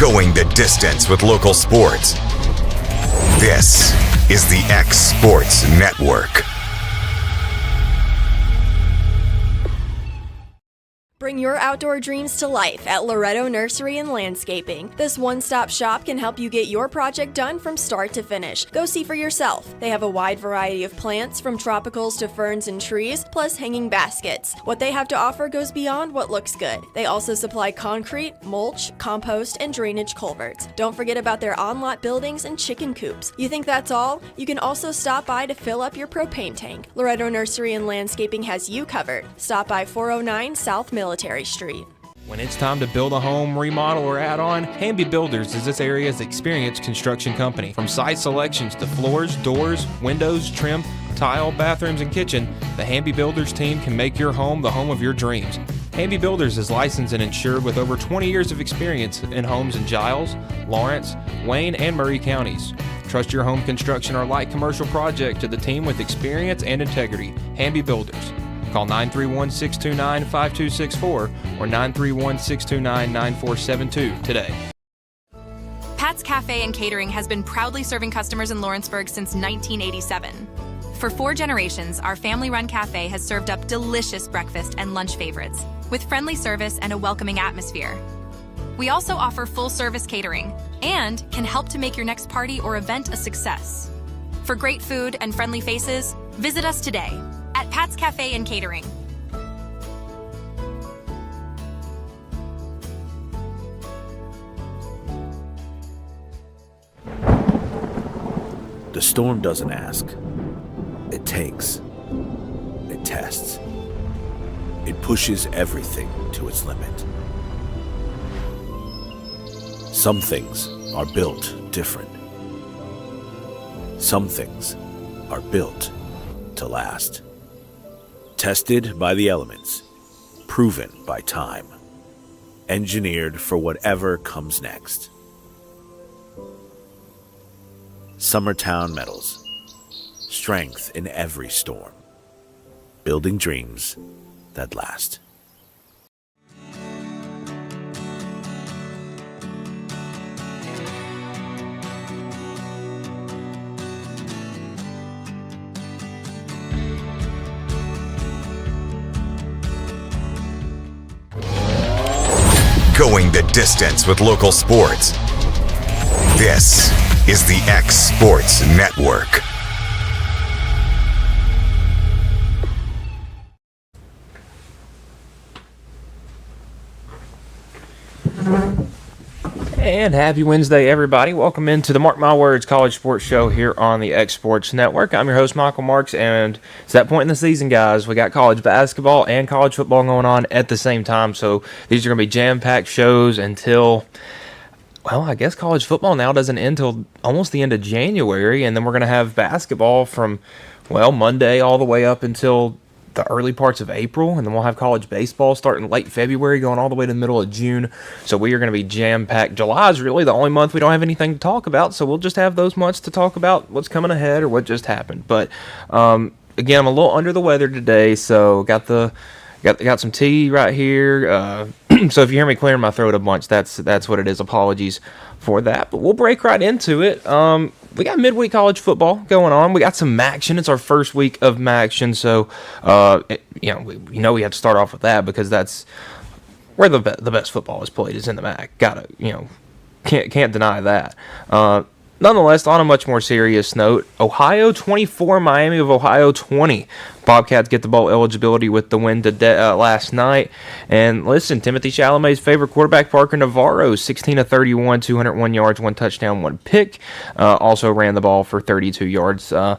Going the distance with local sports. This is the X Sports Network. Bring your outdoor dreams to life at Loretto Nursery and Landscaping. This one-stop shop can help you get your project done from start to finish. Go see for yourself. They have a wide variety of plants, from tropicals to ferns and trees, plus hanging baskets. What they have to offer goes beyond what looks good. They also supply concrete, mulch, compost, and drainage culverts. Don't forget about their on-lot buildings and chicken coops. You think that's all? You can also stop by to fill up your propane tank. Loretto Nursery and Landscaping has you covered. Stop by 409 South Military Street. When it's time to build a home, remodel, or add on, Hamby Builders is this area's experienced construction company. From site selections to floors, doors, windows, trim, tile, bathrooms, and kitchen, the Hamby Builders team can make your home the home of your dreams. Hamby Builders is licensed and insured with over 20 years of experience in homes in Giles, Lawrence, Wayne, and Murray counties. Trust your home construction or light commercial project to the team with experience and integrity. Hamby Builders. Call 931-629-5264 or 931-629-9472 today. Pat's Cafe and Catering has been proudly serving customers in Lawrenceburg since 1987. For 4 generations, our family-run cafe has served up delicious breakfast and lunch favorites with friendly service and a welcoming atmosphere. We also offer full-service catering and can help to make your next party or event a success. For great food and friendly faces, visit us today at Pat's Cafe and Catering. The storm doesn't ask. It takes. It tests. It pushes everything to its limit. Some things are built different. Some things are built to last. Tested by the elements, proven by time, engineered for whatever comes next. Summertown Metals. Strength in every storm. Building dreams that last. Going the distance with local sports. This is the X Sports Network. And happy Wednesday, everybody. Welcome into the Mark My Words College Sports Show here on the X Sports Network. I'm your host, Michael Marks, and it's that point in the season, guys. We got college basketball and college football going on at the same time, so these are going to be jam-packed shows until, well, I guess college football now doesn't end until almost the end of January, and then we're going to have basketball from, well, Monday all the way up until the early parts of April, and then we'll have college baseball starting late February, going all the way to the middle of June. So we are going to be jam-packed. July is really the only month we don't have anything to talk about, so we'll just have those months to talk about what's coming ahead or what just happened. But again, I'm a little under the weather today, so got some tea right here. So if you hear me clearing my throat a bunch, that's what it is. Apologies for that. But we'll break right into it. We got midweek college football going on. We got some MACtion. It's our first week of MACtion, so we have to start off with that because that's where the best football is played, is in the MAC. Can't deny that. Nonetheless, on a much more serious note, Ohio 24, Miami of Ohio 20. Bobcats get the bowl eligibility with the win last night. And listen, Timothy Chalamet's favorite quarterback, Parker Navarro, 16 of 31, 201 yards, 1 touchdown, 1 pick. Also ran the ball for 32 yards. This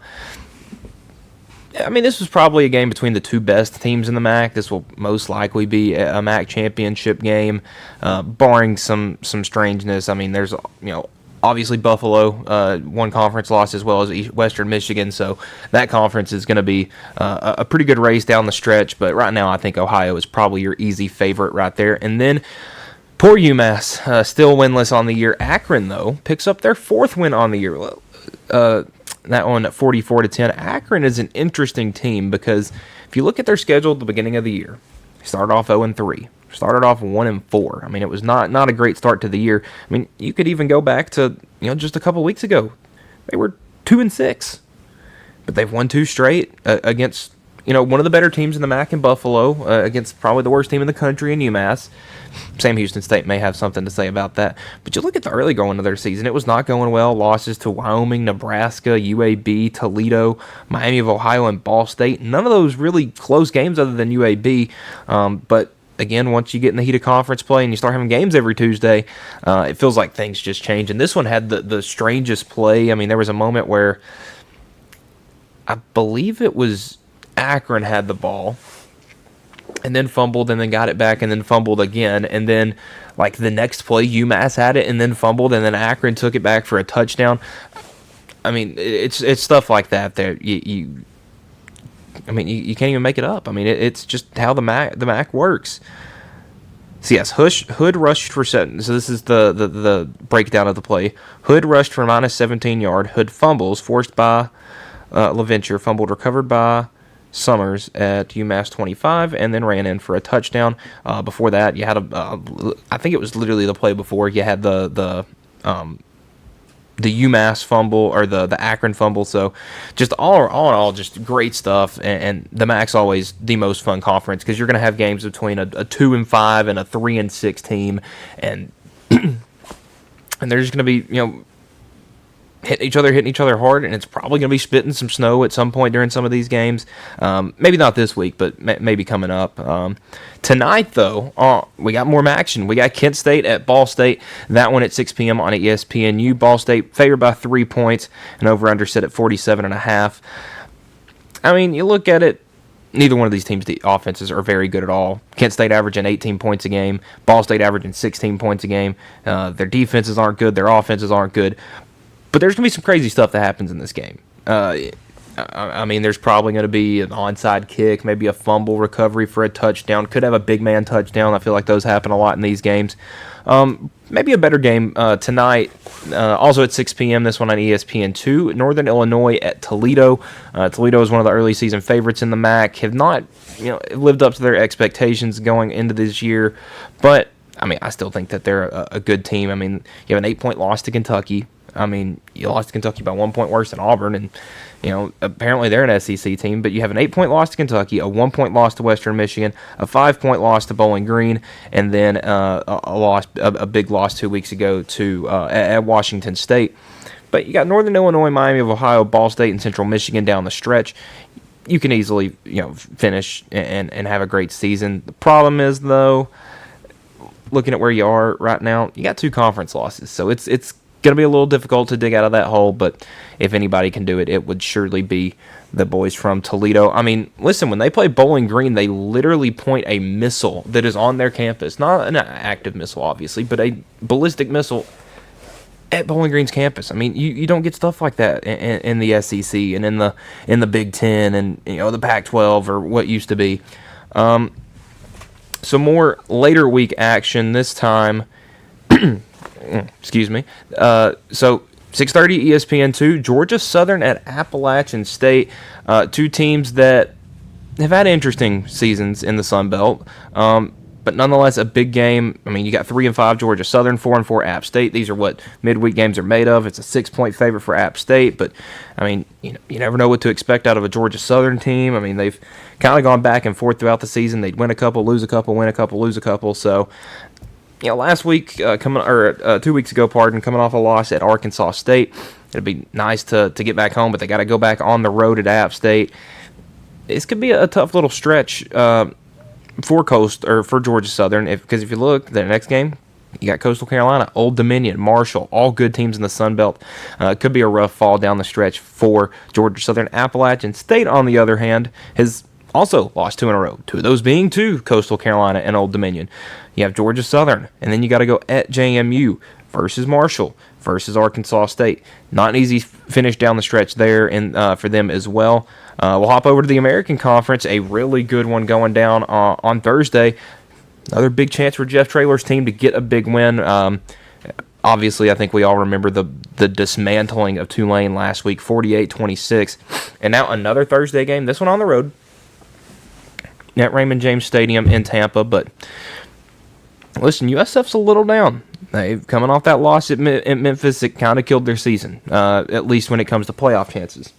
was probably a game between the two best teams in the MAC. This will most likely be a MAC championship game, barring some strangeness. There's, obviously Buffalo, one conference loss as well as Western Michigan, so that conference is going to be a pretty good race down the stretch, but right now I think Ohio is probably your easy favorite right there. And then poor UMass, still winless on the year. Akron, though, picks up their 4th win on the year. That one at 44-10. Akron is an interesting team because if you look at their schedule at the beginning of the year, they started off 0-3. Started off 1-4. I mean, it was not a great start to the year. I mean, you could even go back to just a couple weeks ago. They were 2-6, but they've won 2 straight against one of the better teams in the MAC in Buffalo, against probably the worst team in the country in UMass. Sam Houston State may have something to say about that. But you look at the early going of their season, it was not going well. Losses to Wyoming, Nebraska, UAB, Toledo, Miami of Ohio, and Ball State. None of those really close games other than UAB. But again, once you get in the heat of conference play and you start having games every Tuesday, it feels like things just change. And this one had the strangest play. I mean, there was a moment where I believe it was Akron had the ball and then fumbled and then got it back and then fumbled again, and then like the next play UMass had it and then fumbled and then Akron took it back for a touchdown. I mean, it's stuff like that you can't even make it up. I mean, it's just how the MAC works. So yes, Hood rushed for 7. So this is the breakdown of the play. Hood rushed for minus 17 yard. Hood fumbles, forced by LaVenture, fumbled, recovered by Summers at UMass 25, and then ran in for a touchdown. Before that, you had I think it was literally the play before, you had the UMass fumble, or the Akron fumble. So just all in all, just great stuff. And the MAC's always the most fun conference because you're going to have games between a 2-5 and a 3-6 team, and and they're just going to be hitting each other hard, and it's probably going to be spitting some snow at some point during some of these games. Maybe not this week, but maybe coming up. Tonight, though, we got more action. We got Kent State at Ball State. That one at 6 p.m. on ESPNU. Ball State favored by 3 points, and over-under set at 47.5. I mean, you look at it, neither one of these teams' offenses are very good at all. Kent State averaging 18 points a game. Ball State averaging 16 points a game. Their defenses aren't good. Their offenses aren't good. But there's going to be some crazy stuff that happens in this game. I mean, there's probably going to be an onside kick, maybe a fumble recovery for a touchdown. Could have a big man touchdown. I feel like those happen a lot in these games. Maybe a better game tonight. Also at 6 p.m., this one on ESPN2. Northern Illinois at Toledo. Toledo is one of the early season favorites in the MAC. Have not lived up to their expectations going into this year. But, I mean, I still think that they're a good team. I mean, you have an 8-point loss to Kentucky. I mean, you lost to Kentucky by 1 point worse than Auburn, and, apparently they're an SEC team, but you have an 8-point loss to Kentucky, a 1-point loss to Western Michigan, a 5-point loss to Bowling Green, and then a big loss 2 weeks ago to at Washington State. But you got Northern Illinois, Miami of Ohio, Ball State, and Central Michigan down the stretch. You can easily, finish and have a great season. The problem is, though, looking at where you are right now, you got 2 conference losses, so it's going to be a little difficult to dig out of that hole, but if anybody can do it, it would surely be the boys from Toledo. I mean, listen, when they play Bowling Green, they literally point a missile that is on their campus, not an active missile, obviously, but a ballistic missile at Bowling Green's campus. I mean, you don't get stuff like that in the SEC and in the Big Ten and the Pac-12 or what used to be. So more later week action this time. Excuse me. So 6:30 ESPN2, Georgia Southern at Appalachian State. 2 teams that have had interesting seasons in the Sun Belt, but nonetheless a big game. I mean, you got 3-5 Georgia Southern, 4-4 App State. These are what midweek games are made of. It's a 6-point favorite for App State, but I mean, you never know what to expect out of a Georgia Southern team. I mean, they've kind of gone back and forth throughout the season. They'd win a couple, lose a couple, win a couple, lose a couple. So, last week, 2 weeks ago, coming off a loss at Arkansas State. It'd be nice to get back home, but they got to go back on the road at App State. This could be a tough little stretch for Georgia Southern, because if you look, their next game, you got Coastal Carolina, Old Dominion, Marshall, all good teams in the Sun Belt. Could be a rough fall down the stretch for Georgia Southern. Appalachian State, on the other hand, has also lost 2 in a row. 2 of those being to Coastal Carolina and Old Dominion. You have Georgia Southern, and then you got to go at JMU versus Marshall versus Arkansas State. Not an easy finish down the stretch there for them as well. We'll hop over to the American Conference, a really good one going down on Thursday. Another big chance for Jeff Traylor's team to get a big win. Obviously, I think we all remember the dismantling of Tulane last week, 48-26. And now another Thursday game, this one on the road at Raymond James Stadium in Tampa, but listen, USF's a little down. They've coming off that loss at Memphis. It kind of killed their season, at least when it comes to playoff chances.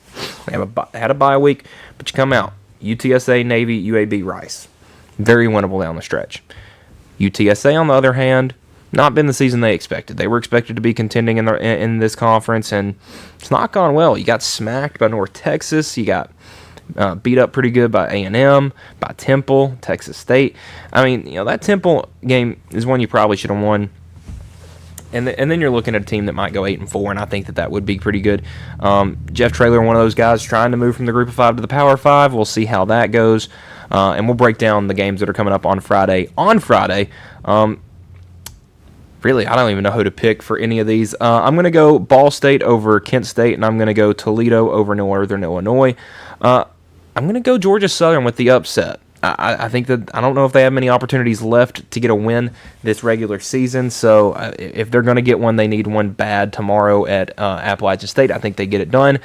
They had a bye week, but you come out. UTSA, Navy, UAB, Rice. Very winnable down the stretch. UTSA, on the other hand, not been the season they expected. They were expected to be contending in this conference, and it's not gone well. You got smacked by North Texas. You got beat up pretty good by A&M, by Temple, Texas State. I mean, that Temple game is one you probably should have won. And then you're looking at a team that might go 8-4, and I think that would be pretty good. Jeff Traylor, one of those guys trying to move from the Group of 5 to the Power 5. We'll see how that goes, and we'll break down the games that are coming up on Friday. Really, I don't even know who to pick for any of these. I'm going to go Ball State over Kent State, and I'm going to go Toledo over Northern Illinois. I'm going to go Georgia Southern with the upset. I think that I don't know if they have many opportunities left to get a win this regular season. So if they're going to get one, they need one bad tomorrow at Appalachian State. I think they get it done.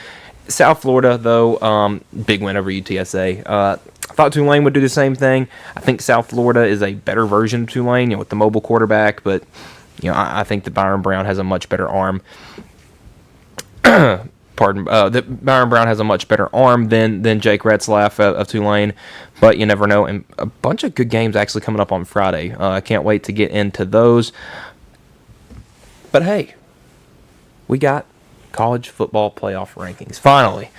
South Florida, though, big win over UTSA. I thought Tulane would do the same thing. I think South Florida is a better version of Tulane, with the mobile quarterback. But I think that Byron Brown has a much better arm. That Byron Brown has a much better arm than Jake Retzlaff of Tulane, but you never know. And a bunch of good games actually coming up on Friday. I can't wait to get into those. But hey, we got college football playoff rankings finally.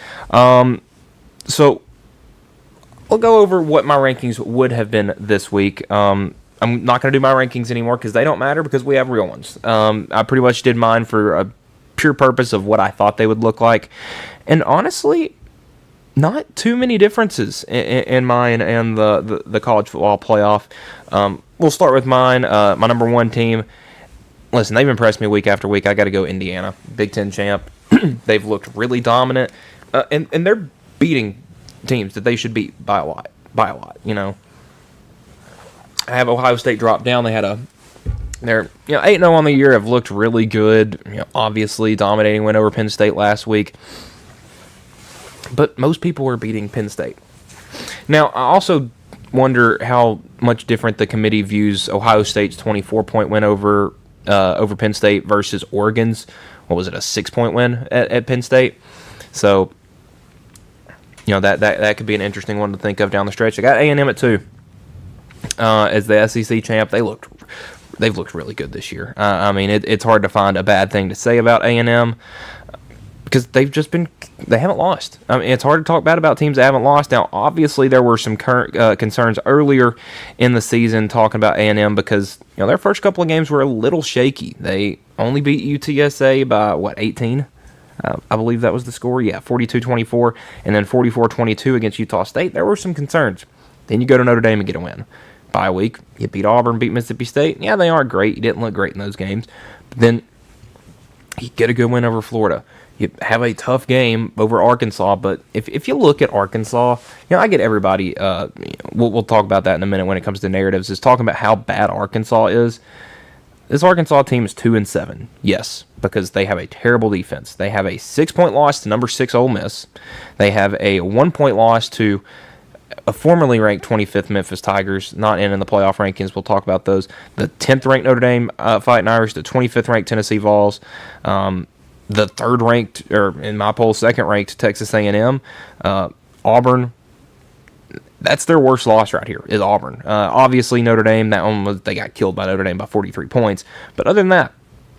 So we'll go over what my rankings would have been this week. I'm not going to do my rankings anymore because they don't matter because we have real ones. I pretty much did mine for a pure purpose of what I thought they would look like, and honestly, not too many differences in mine and the college football playoff. We'll start with mine. My number one team. Listen, they've impressed me week after week. I got to go Indiana, Big Ten champ. They've looked really dominant, and they're beating teams that they should beat by a lot. I have Ohio State drop down. They're 8-0 on the year, have looked really good. Obviously dominating win over Penn State last week. But most people were beating Penn State. Now, I also wonder how much different the committee views Ohio State's 24-point win over Penn State versus Oregon's, a 6-point win at Penn State. So, that could be an interesting one to think of down the stretch. I got A&M at 2 as the SEC champ. They've looked really good this year. It's hard to find a bad thing to say about A&M because they haven't lost. It's hard to talk bad about teams that haven't lost. Now, obviously, there were some current concerns earlier in the season talking about A&M because their first couple of games were a little shaky. They only beat UTSA by 18? I believe that was the score. Yeah, 42-24, and then 44-22 against Utah State. There were some concerns. Then you go to Notre Dame and get a win. Bye week, you beat Auburn, beat Mississippi State. Yeah, they aren't great. You didn't look great in those games. But then you get a good win over Florida. You have a tough game over Arkansas. But if you look at Arkansas, I get everybody. We'll talk about that in a minute when it comes to narratives. Is talking about how bad Arkansas is. This Arkansas team is 2-7. Yes, because they have a terrible defense. They have a 6-point loss to number 6 Ole Miss. They have a 1-point loss to a formerly ranked 25th Memphis Tigers, not in the playoff rankings. We'll talk about those. The 10th ranked Notre Dame Fighting Irish, the 25th ranked Tennessee Vols, the 3rd ranked, or in my poll, 2nd ranked Texas A&M, Auburn. That's their worst loss right here, is Auburn. Obviously, Notre Dame, they got killed by Notre Dame by 43 points. But other than that,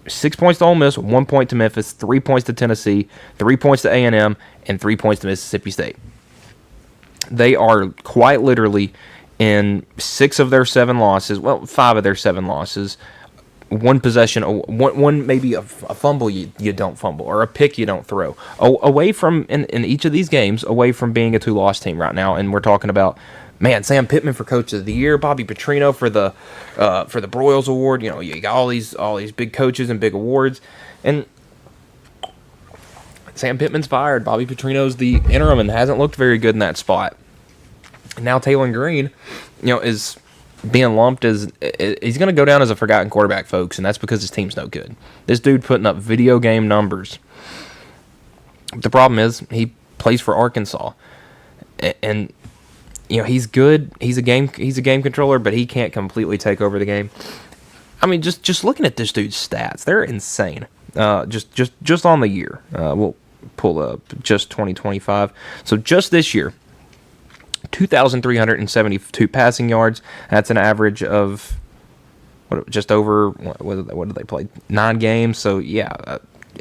6 points to Ole Miss, 1 point to Memphis, 3 points to Tennessee, 3 points to A&M, and 3 points to Mississippi State. They are quite literally in 6 of their 7 losses, 5 of their 7 losses, one possession, one maybe a fumble you don't fumble, or a pick you don't throw, away from, in each of these games, away from being a 2-loss team right now. And we're talking about, Sam Pittman for Coach of the Year, Bobby Petrino for the Broyles Award. You got all these big coaches and big awards, and Sam Pittman's fired. Bobby Petrino's the interim and hasn't looked very good in that spot. And now Taylor Green, is being lumped as, he's going to go down as a forgotten quarterback, folks, and that's because his team's no good. This dude putting up video game numbers. The problem is he plays for Arkansas, and he's good. He's a game controller, but he can't completely take over the game. I mean, just looking at this dude's stats, they're insane. Just on the year. We'll pull up just 2025. So just this year, 2,372 passing yards. That's an average of just over, what did they play? 9 games. So, yeah.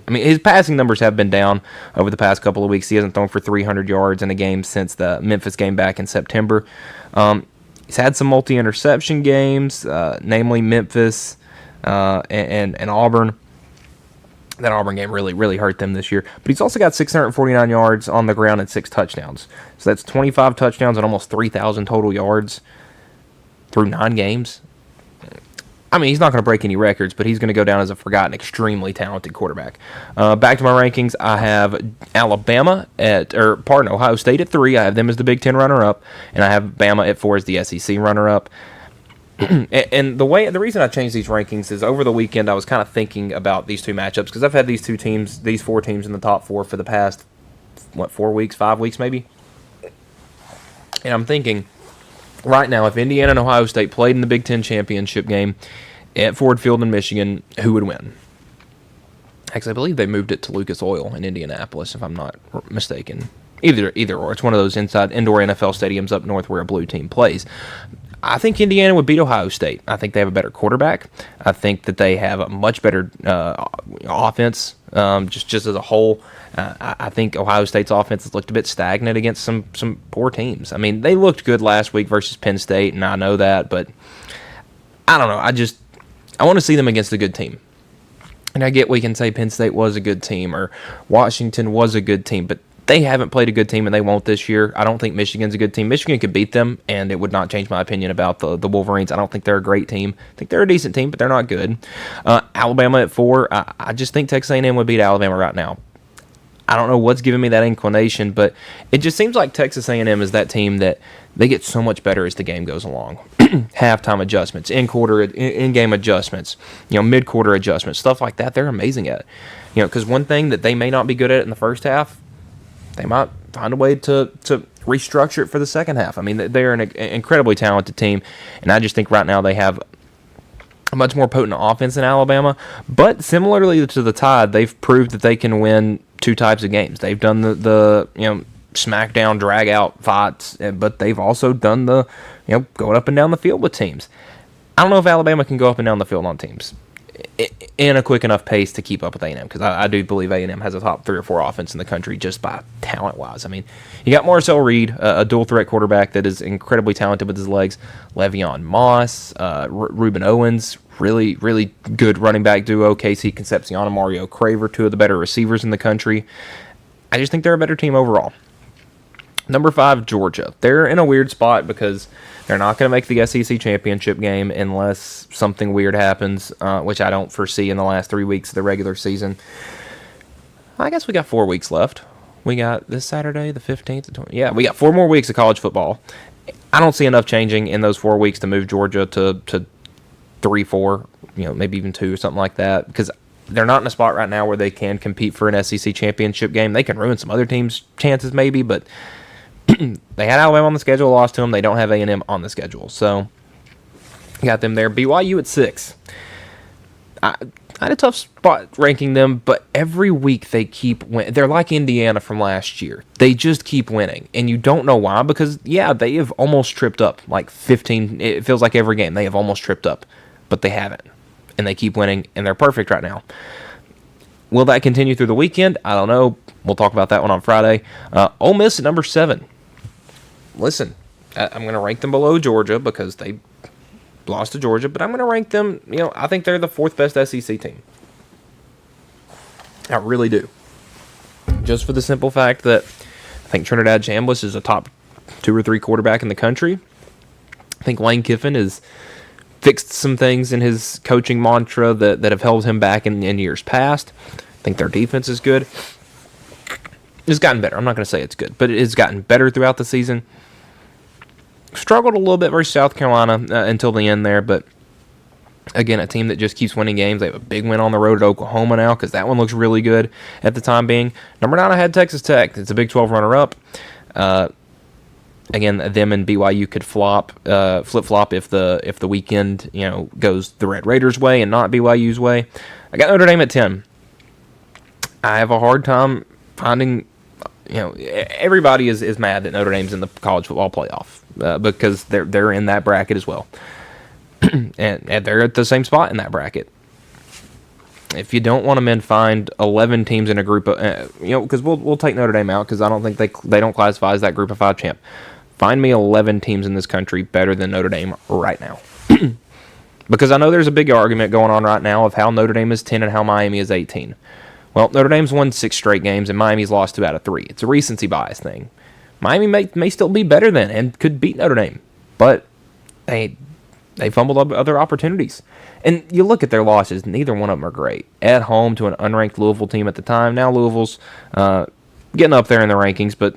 I mean, his passing numbers have been down over the past couple of weeks. He hasn't thrown for 300 yards in a game since the Memphis game back in September. He's had some multi-interception games, namely Memphis and Auburn. That Auburn game really hurt them this year. But he's also got 649 yards on the ground and 6 touchdowns. So that's 25 touchdowns and almost 3,000 total yards through 9 games. I mean, he's not going to break any records, but he's going to go down as a forgotten, extremely talented quarterback. Back to my rankings, I have Ohio State at 3. I have them as the Big Ten runner-up, and I have Bama at 4 as the SEC runner-up. And the reason I changed these rankings is over the weekend I was kind of thinking about these two matchups because I've had these 4 teams in the top 4 for the past 5 weeks maybe. And I'm thinking right now, if Indiana and Ohio State played in the Big Ten championship game at Ford Field in Michigan, who would win? Actually, I believe they moved it to Lucas Oil in Indianapolis, if I'm not mistaken. Either or. It's one of those indoor NFL stadiums up north where a blue team plays. I think Indiana would beat Ohio State. I think they have a better quarterback. I think that they have a much better offense, just as a whole. I think Ohio State's offense has looked a bit stagnant against some poor teams. I mean, they looked good last week versus Penn State, and I know that, but I don't know. I want to see them against a good team. And I get we can say Penn State was a good team or Washington was a good team, but they haven't played a good team, and they won't this year. I don't think Michigan's a good team. Michigan could beat them, and it would not change my opinion about the Wolverines. I don't think they're a great team. I think they're a decent team, but they're not good. Alabama at 4. I just think Texas A&M would beat Alabama right now. I don't know what's giving me that inclination, but it just seems like Texas A&M is that team that they get so much better as the game goes along. Halftime adjustments, in-game adjustments, mid-quarter adjustments, stuff like that. They're amazing at it. Because one thing that they may not be good at in the first half, they might find a way to restructure it for the second half. I mean, they're an incredibly talented team, and I just think right now they have a much more potent offense than Alabama. But similarly to the Tide, they've proved that they can win 2 types of games. They've done the smackdown, drag-out fights, but they've also done the going up and down the field with teams. I don't know if Alabama can go up and down the field on teams in a quick enough pace to keep up with A&M, because I do believe A&M has a top 3 or 4 offense in the country just by talent-wise. I mean, you got Marcel Reed, a dual-threat quarterback that is incredibly talented with his legs, Le'Veon Moss, Reuben Owens, really, really good running back duo, Casey Concepcion and Mario Craver, 2 of the better receivers in the country. I just think they're a better team overall. Number 5, Georgia. They're in a weird spot because they're not going to make the SEC championship game unless something weird happens, which I don't foresee in the last 3 weeks of the regular season. I guess we got 4 weeks left. We got this Saturday, the 15th, the 20th. Yeah, we got 4 more weeks of college football. I don't see enough changing in those 4 weeks to move Georgia to 3-4, maybe even 2 or something like that, because they're not in a spot right now where they can compete for an SEC championship game. They can ruin some other teams' chances maybe, but they had Alabama on the schedule, lost to them. They don't have A&M on the schedule, so got them there. BYU at 6. I had a tough spot ranking them, but every week they keep winning. They're like Indiana from last year. They just keep winning, and you don't know why, because, yeah, they have almost tripped up like 15. It feels like every game they have almost tripped up, but they haven't, and they keep winning, and they're perfect right now. Will that continue through the weekend? I don't know. We'll talk about that one on Friday. Ole Miss at number 7. Listen, I'm going to rank them below Georgia because they lost to Georgia, but I'm going to rank them, I think they're the 4th best SEC team. I really do. Just for the simple fact that I think Trinidad Chambliss is a top 2 or 3 quarterback in the country. I think Lane Kiffin has fixed some things in his coaching mantra that have held him back in years past. I think their defense is good. It's gotten better. I'm not going to say it's good, but it has gotten better throughout the season. Struggled a little bit versus South Carolina until the end there, but again, a team that just keeps winning games. They have a big win on the road at Oklahoma now because that one looks really good at the time being. Number 9, I had Texas Tech. It's a Big 12 runner-up. Again, them and BYU could flip flop if the weekend goes the Red Raiders' way and not BYU's way. I got Notre Dame at 10. I have a hard time finding. Everybody is mad that Notre Dame's in the college football playoff because they're in that bracket as well, and they're at the same spot in that bracket. If you don't want them in, find 11 teams in a group of, because we'll take Notre Dame out because I don't think they don't classify as that group of 5 champ. Find me 11 teams in this country better than Notre Dame right now. Because I know there's a big argument going on right now of how Notre Dame is 10 and how Miami is 18. Well, Notre Dame's won 6 straight games and Miami's lost 2 out of 3. It's a recency bias thing. Miami may still be better than and could beat Notre Dame, but they fumbled up other opportunities. And you look at their losses, neither one of them are great. At home to an unranked Louisville team at the time. Now Louisville's getting up there in the rankings, but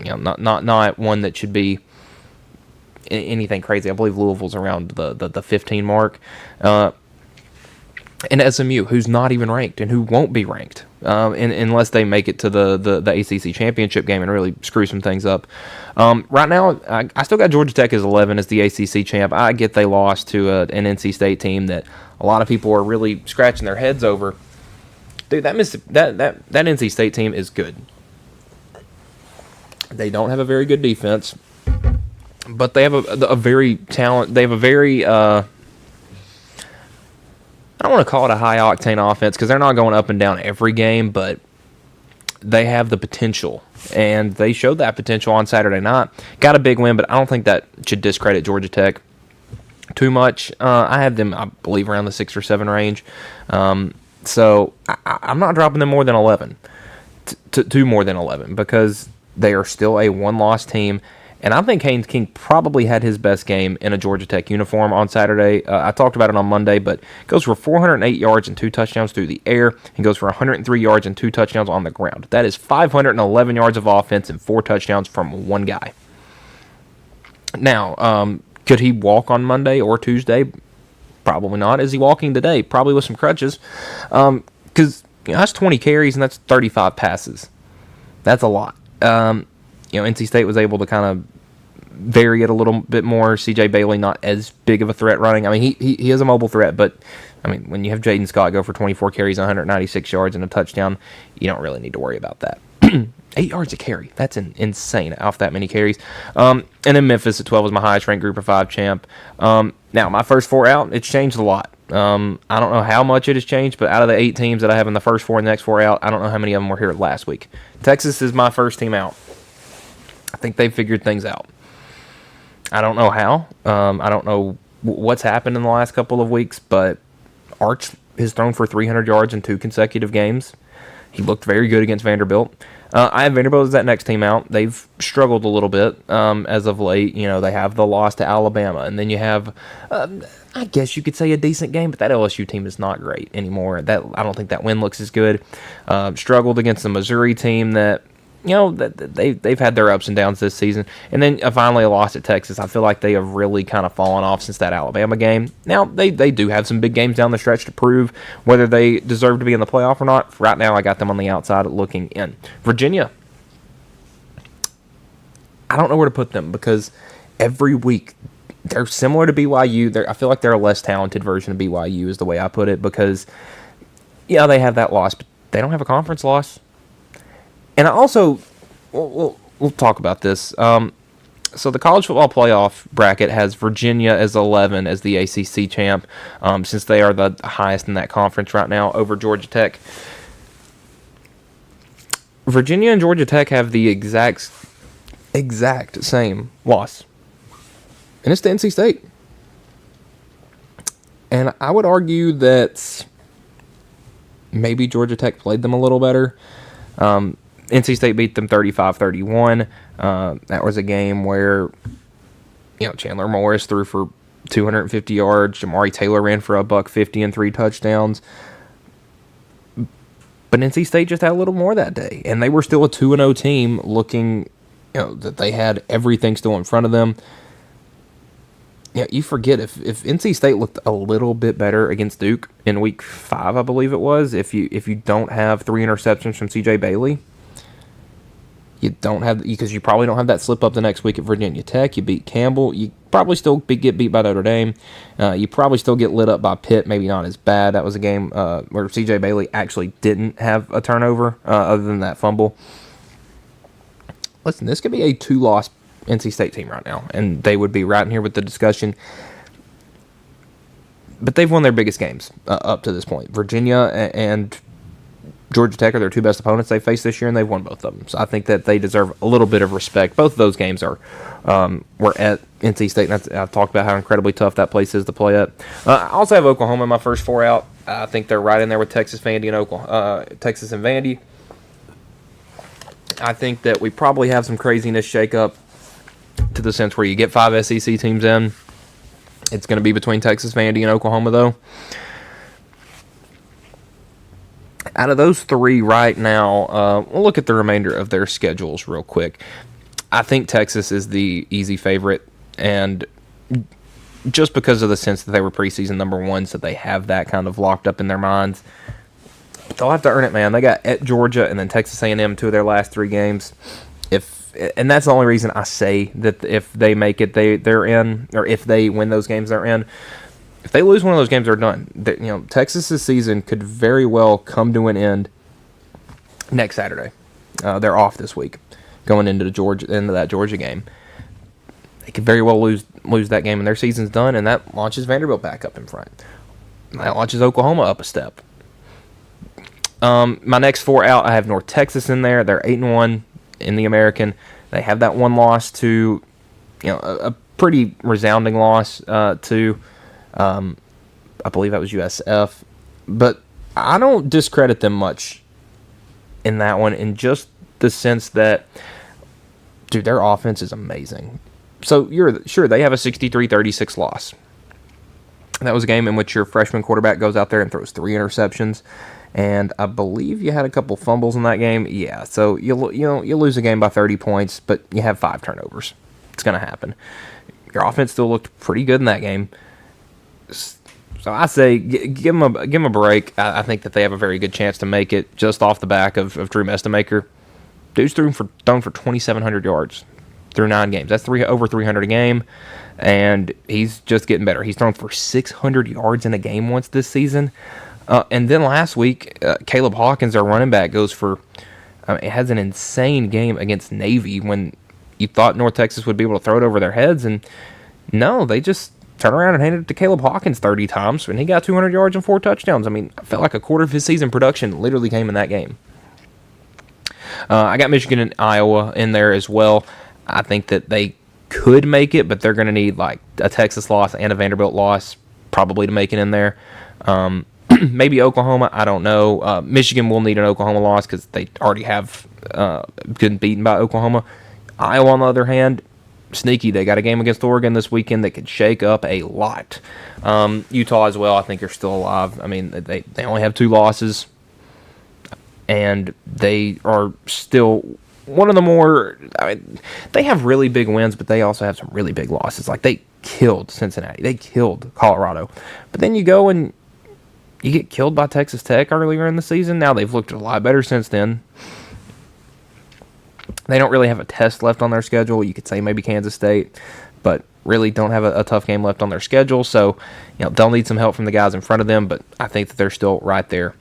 not one that should be anything crazy. I believe Louisville's around the 15 mark. And SMU, who's not even ranked and who won't be ranked unless they make it to the ACC championship game and really screw some things up. Right now, I still got Georgia Tech as 11 as the ACC champ. I get they lost to an NC State team that a lot of people are really scratching their heads over. Dude, that NC State team is good. They don't have a very good defense, but they have a very talent. They have a very I don't want to call it a high-octane offense because they're not going up and down every game, but they have the potential, and they showed that potential on Saturday night. Got a big win, but I don't think that should discredit Georgia Tech too much. I have them, I believe, around the 6 or 7 range. So I'm not dropping them more than 11, to more than 11, because they are still a one-loss team. And I think Haynes King probably had his best game in a Georgia Tech uniform on Saturday. I talked about it on Monday, but goes for 408 yards and 2 touchdowns through the air, and goes for 103 yards and 2 touchdowns on the ground. That is 511 yards of offense and 4 touchdowns from one guy. Now, could he walk on Monday or Tuesday? Probably not. Is he walking today? Probably with some crutches. Because that's 20 carries and that's 35 passes. That's a lot. NC State was able to kind of vary it a little bit more. C.J. Bailey not as big of a threat running. I mean, he is a mobile threat, but I mean, when you have Jaden Scott go for 24 carries, 196 yards, and a touchdown, you don't really need to worry about that. 8 yards a carry. That's insane off that many carries. And then Memphis at 12 was my highest ranked group of 5 champ. Now, my first 4 out, it's changed a lot. I don't know how much it has changed, but out of the 8 teams that I have in the first 4 and the next 4 out, I don't know how many of them were here last week. Texas is my first team out. I think they figured things out. I don't know how. I don't know what's happened in the last couple of weeks, but Arch has thrown for 300 yards in 2 consecutive games. He looked very good against Vanderbilt. I have Vanderbilt as that next team out. They've struggled a little bit as of late. They have the loss to Alabama, and then you have, I guess you could say, a decent game, but that LSU team is not great anymore. I don't think that win looks as good. Struggled against the Missouri team that, they've had their ups and downs this season. And then finally a loss at Texas. I feel like they have really kind of fallen off since that Alabama game. Now, they do have some big games down the stretch to prove whether they deserve to be in the playoff or not. Right now, I got them on the outside looking in. Virginia, I don't know where to put them because every week they're similar to BYU. I feel like they're a less talented version of BYU is the way I put it because, they have that loss, but they don't have a conference loss. And I also, we'll talk about this. So the college football playoff bracket has Virginia as 11 as the ACC champ, since they are the highest in that conference right now over Georgia Tech. Virginia and Georgia Tech have the exact same loss, and it's to NC State. And I would argue that maybe Georgia Tech played them a little better. NC State beat them 35-31. That was a game where, Chandler Morris threw for 250 yards. Jamari Taylor ran for $150 and 3 touchdowns. But NC State just had a little more that day. And they were still a 2-0 team looking, that they had everything still in front of them. You forget if NC State looked a little bit better against Duke in week 5, I believe it was, if you don't have 3 interceptions from C.J. Bailey, You don't have, because you probably don't have that slip up the next week at Virginia Tech. You beat Campbell. You probably still get beat by Notre Dame. You probably still get lit up by Pitt. Maybe not as bad. That was a game where C.J. Bailey actually didn't have a turnover other than that fumble. Listen, this could be a 2-loss NC State team right now, and they would be right in here with the discussion. But they've won their biggest games up to this point. Virginia and Georgia Tech are their 2 best opponents they faced this year, and they've won both of them. So I think that they deserve a little bit of respect. Both of those games were at NC State, and I've talked about how incredibly tough that place is to play at. I also have Oklahoma in my first 4 out. I think they're right in there with Texas, Vandy, and Texas and Vandy. I think that we probably have some craziness shake up to the sense where you get 5 SEC teams in. It's going to be between Texas, Vandy, and Oklahoma, though. Out of those 3 right now, we'll look at the remainder of their schedules real quick. I think Texas is the easy favorite, and just because of the sense that they were preseason number 1, so they have that kind of locked up in their minds. They'll have to earn it, man. They got at Georgia and then Texas A&M 2 of their last 3 games. And that's the only reason I say that if they make it, they're in, or if they win those games, they're in. If they lose one of those games, they're done. Texas's season could very well come to an end next Saturday. They're off this week, going into that Georgia game. They could very well lose that game, and their season's done, and that launches Vanderbilt back up in front. That launches Oklahoma up a step. My next 4 out, I have North Texas in there. They're 8-1 in the American. They have that 1 loss to, a pretty resounding loss to, I believe that was USF. But I don't discredit them much in that one, in just the sense that, dude, their offense is amazing. So sure, they have a 63-36 loss. That was a game in which your freshman quarterback goes out there and throws 3 interceptions. And I believe you had a couple fumbles in that game. Yeah, so you lose a game by 30 points, but you have 5 turnovers. It's going to happen. Your offense still looked pretty good in that game. So I say give them a break. I think that they have a very good chance to make it just off the back of Drew Mestemaker. Dude's thrown for 2,700 yards through 9 games. That's over 300 a game, and he's just getting better. He's thrown for 600 yards in a game once this season. And then last week, Caleb Hawkins, our running back, it has an insane game against Navy when you thought North Texas would be able to throw it over their heads. And no, they just turned around and handed it to Caleb Hawkins 30 times, and he got 200 yards and 4 touchdowns. I mean, I felt like a quarter of his season production literally came in that game. I got Michigan and Iowa in there as well. I think that they could make it, but they're going to need like a Texas loss and a Vanderbilt loss probably to make it in there. Maybe Oklahoma, I don't know. Michigan will need an Oklahoma loss because they already have been beaten by Oklahoma. Iowa, on the other hand, sneaky. They got a game against Oregon this weekend that could shake up a lot. Utah as well, I think, are still alive. I mean, they only have 2 losses, and they are still one of the more... I mean, they have really big wins, but they also have some really big losses. Like, they killed Cincinnati. They killed Colorado. But then you go and you get killed by Texas Tech earlier in the season. Now they've looked a lot better since then. They don't really have a test left on their schedule. You could say maybe Kansas State, but really don't have a tough game left on their schedule. So, they'll need some help from the guys in front of them, but I think that they're still right there.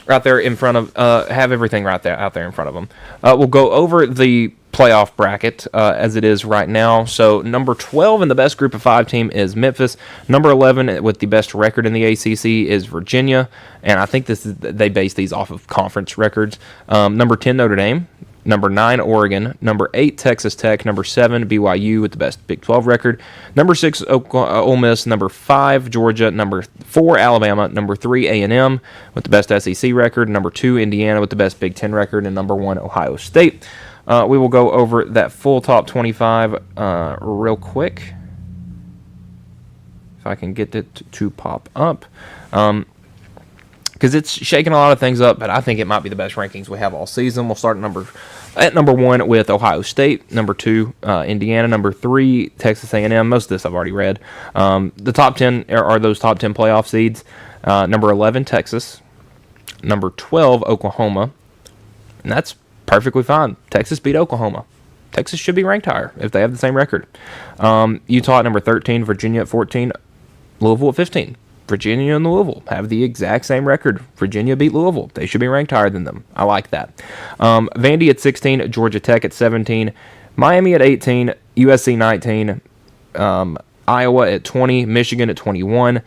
Right there in front of, have everything out there in front of them. We'll go over the playoff bracket as it is right now. So number 12 in the best group of 5 team is Memphis. Number 11 with the best record in the ACC is Virginia, and I think they base these off of conference records. Number 10 Notre Dame. Number 9, Oregon. Number 8, Texas Tech. Number 7, BYU with the best Big 12 record. Number 6, Ole Miss. Number 5, Georgia. Number 4, Alabama. Number 3, A&M with the best SEC record. Number 2, Indiana with the best Big 10 record. And number 1, Ohio State. We will go over that full top 25 real quick. If I can get it to pop up. Because it's shaking a lot of things up, but I think it might be the best rankings we have all season. We'll start at number 1 with Ohio State, number 2 Indiana, number 3 Texas A&M. Most of this I've already read. The top 10 are those top 10 playoff seeds. Number 11 Texas, number 12 Oklahoma, and that's perfectly fine. Texas beat Oklahoma. Texas should be ranked higher if they have the same record. Utah at number 13, Virginia at 14, Louisville at 15. Virginia and Louisville have the exact same record. Virginia beat Louisville. They should be ranked higher than them. I like that. Vandy at 16, Georgia Tech at 17, Miami at 18, USC 19, Iowa at 20, Michigan at 21,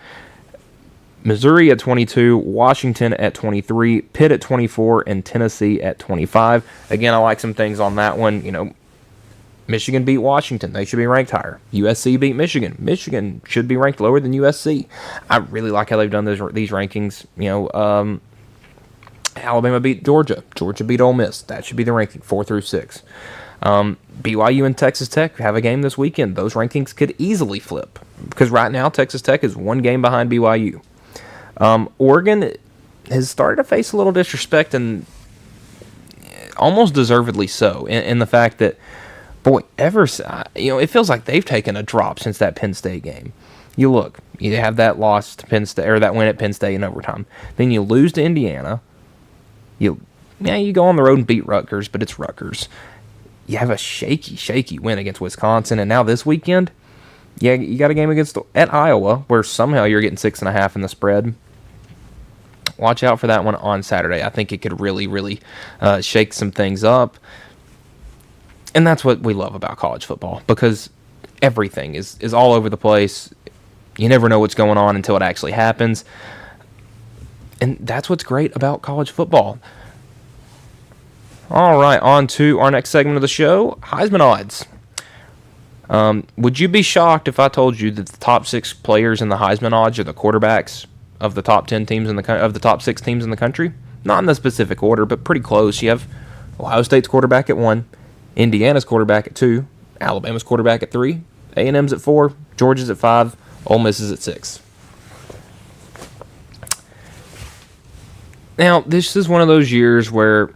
Missouri at 22, Washington at 23, Pitt at 24, and Tennessee at 25. Again, I like some things on that one. Michigan beat Washington. They should be ranked higher. USC beat Michigan. Michigan should be ranked lower than USC. I really like how they've done these rankings. Alabama beat Georgia. Georgia beat Ole Miss. That should be the ranking, 4 through 6. BYU and Texas Tech have a game this weekend. Those rankings could easily flip because right now Texas Tech is one game behind BYU. Oregon has started to face a little disrespect, and almost deservedly so, in the fact that, boy, it feels like they've taken a drop since that Penn State game. You look, you have that loss to Penn State, or that win at Penn State in overtime. Then you lose to Indiana. You go on the road and beat Rutgers, but it's Rutgers. You have a shaky win against Wisconsin, and now this weekend, you got a game at Iowa, where somehow you're getting 6.5 in the spread. Watch out for that one on Saturday. I think it could really, really shake some things up. And that's what we love about college football, because everything is all over the place. You never know what's going on until it actually happens. And that's what's great about college football. All right, on to our next segment of the show, Hiesman odds. Would you be shocked if I told you that the top 6 players in the Hiesman odds are the quarterbacks of the top 10 teams of the top 6 teams in the country? Not in the specific order, but pretty close. You have Ohio State's quarterback at 1, Indiana's quarterback at 2, Alabama's quarterback at 3, A&M's at 4, Georgia's at 5, Ole Miss is at 6. Now, this is one of those years where,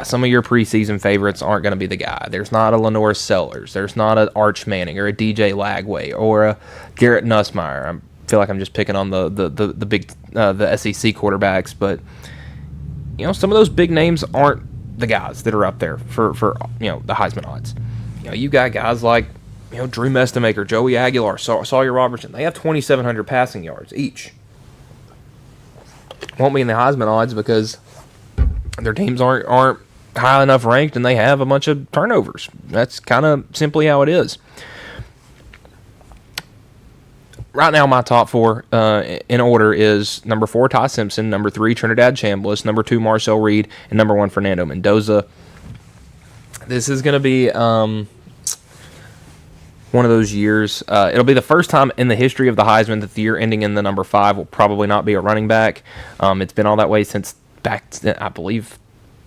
some of your preseason favorites aren't going to be the guy. There's not a Lenore Sellers. There's not an Arch Manning or a DJ Lagway or a Garrett Nussmeier. I feel like I'm just picking on the big the SEC quarterbacks, but some of those big names aren't the guys that are up there for the Heisman odds. You got guys like Drew Mestamaker, Joey Aguilar, Sawyer Robertson. They have 2,700 passing yards each. Won't be in the Heisman odds because their teams aren't high enough ranked, and they have a bunch of turnovers. That's kind of simply how it is. Right now, my top 4 in order is number 4, Ty Simpson, number 3, Trinidad Chambliss, number 2, Marcel Reed, and number 1, Fernando Mendoza. This is going to be one of those years. It'll be the first time in the history of the Heisman that the year ending in the number 5 will probably not be a running back. It's been all that way since back, I believe,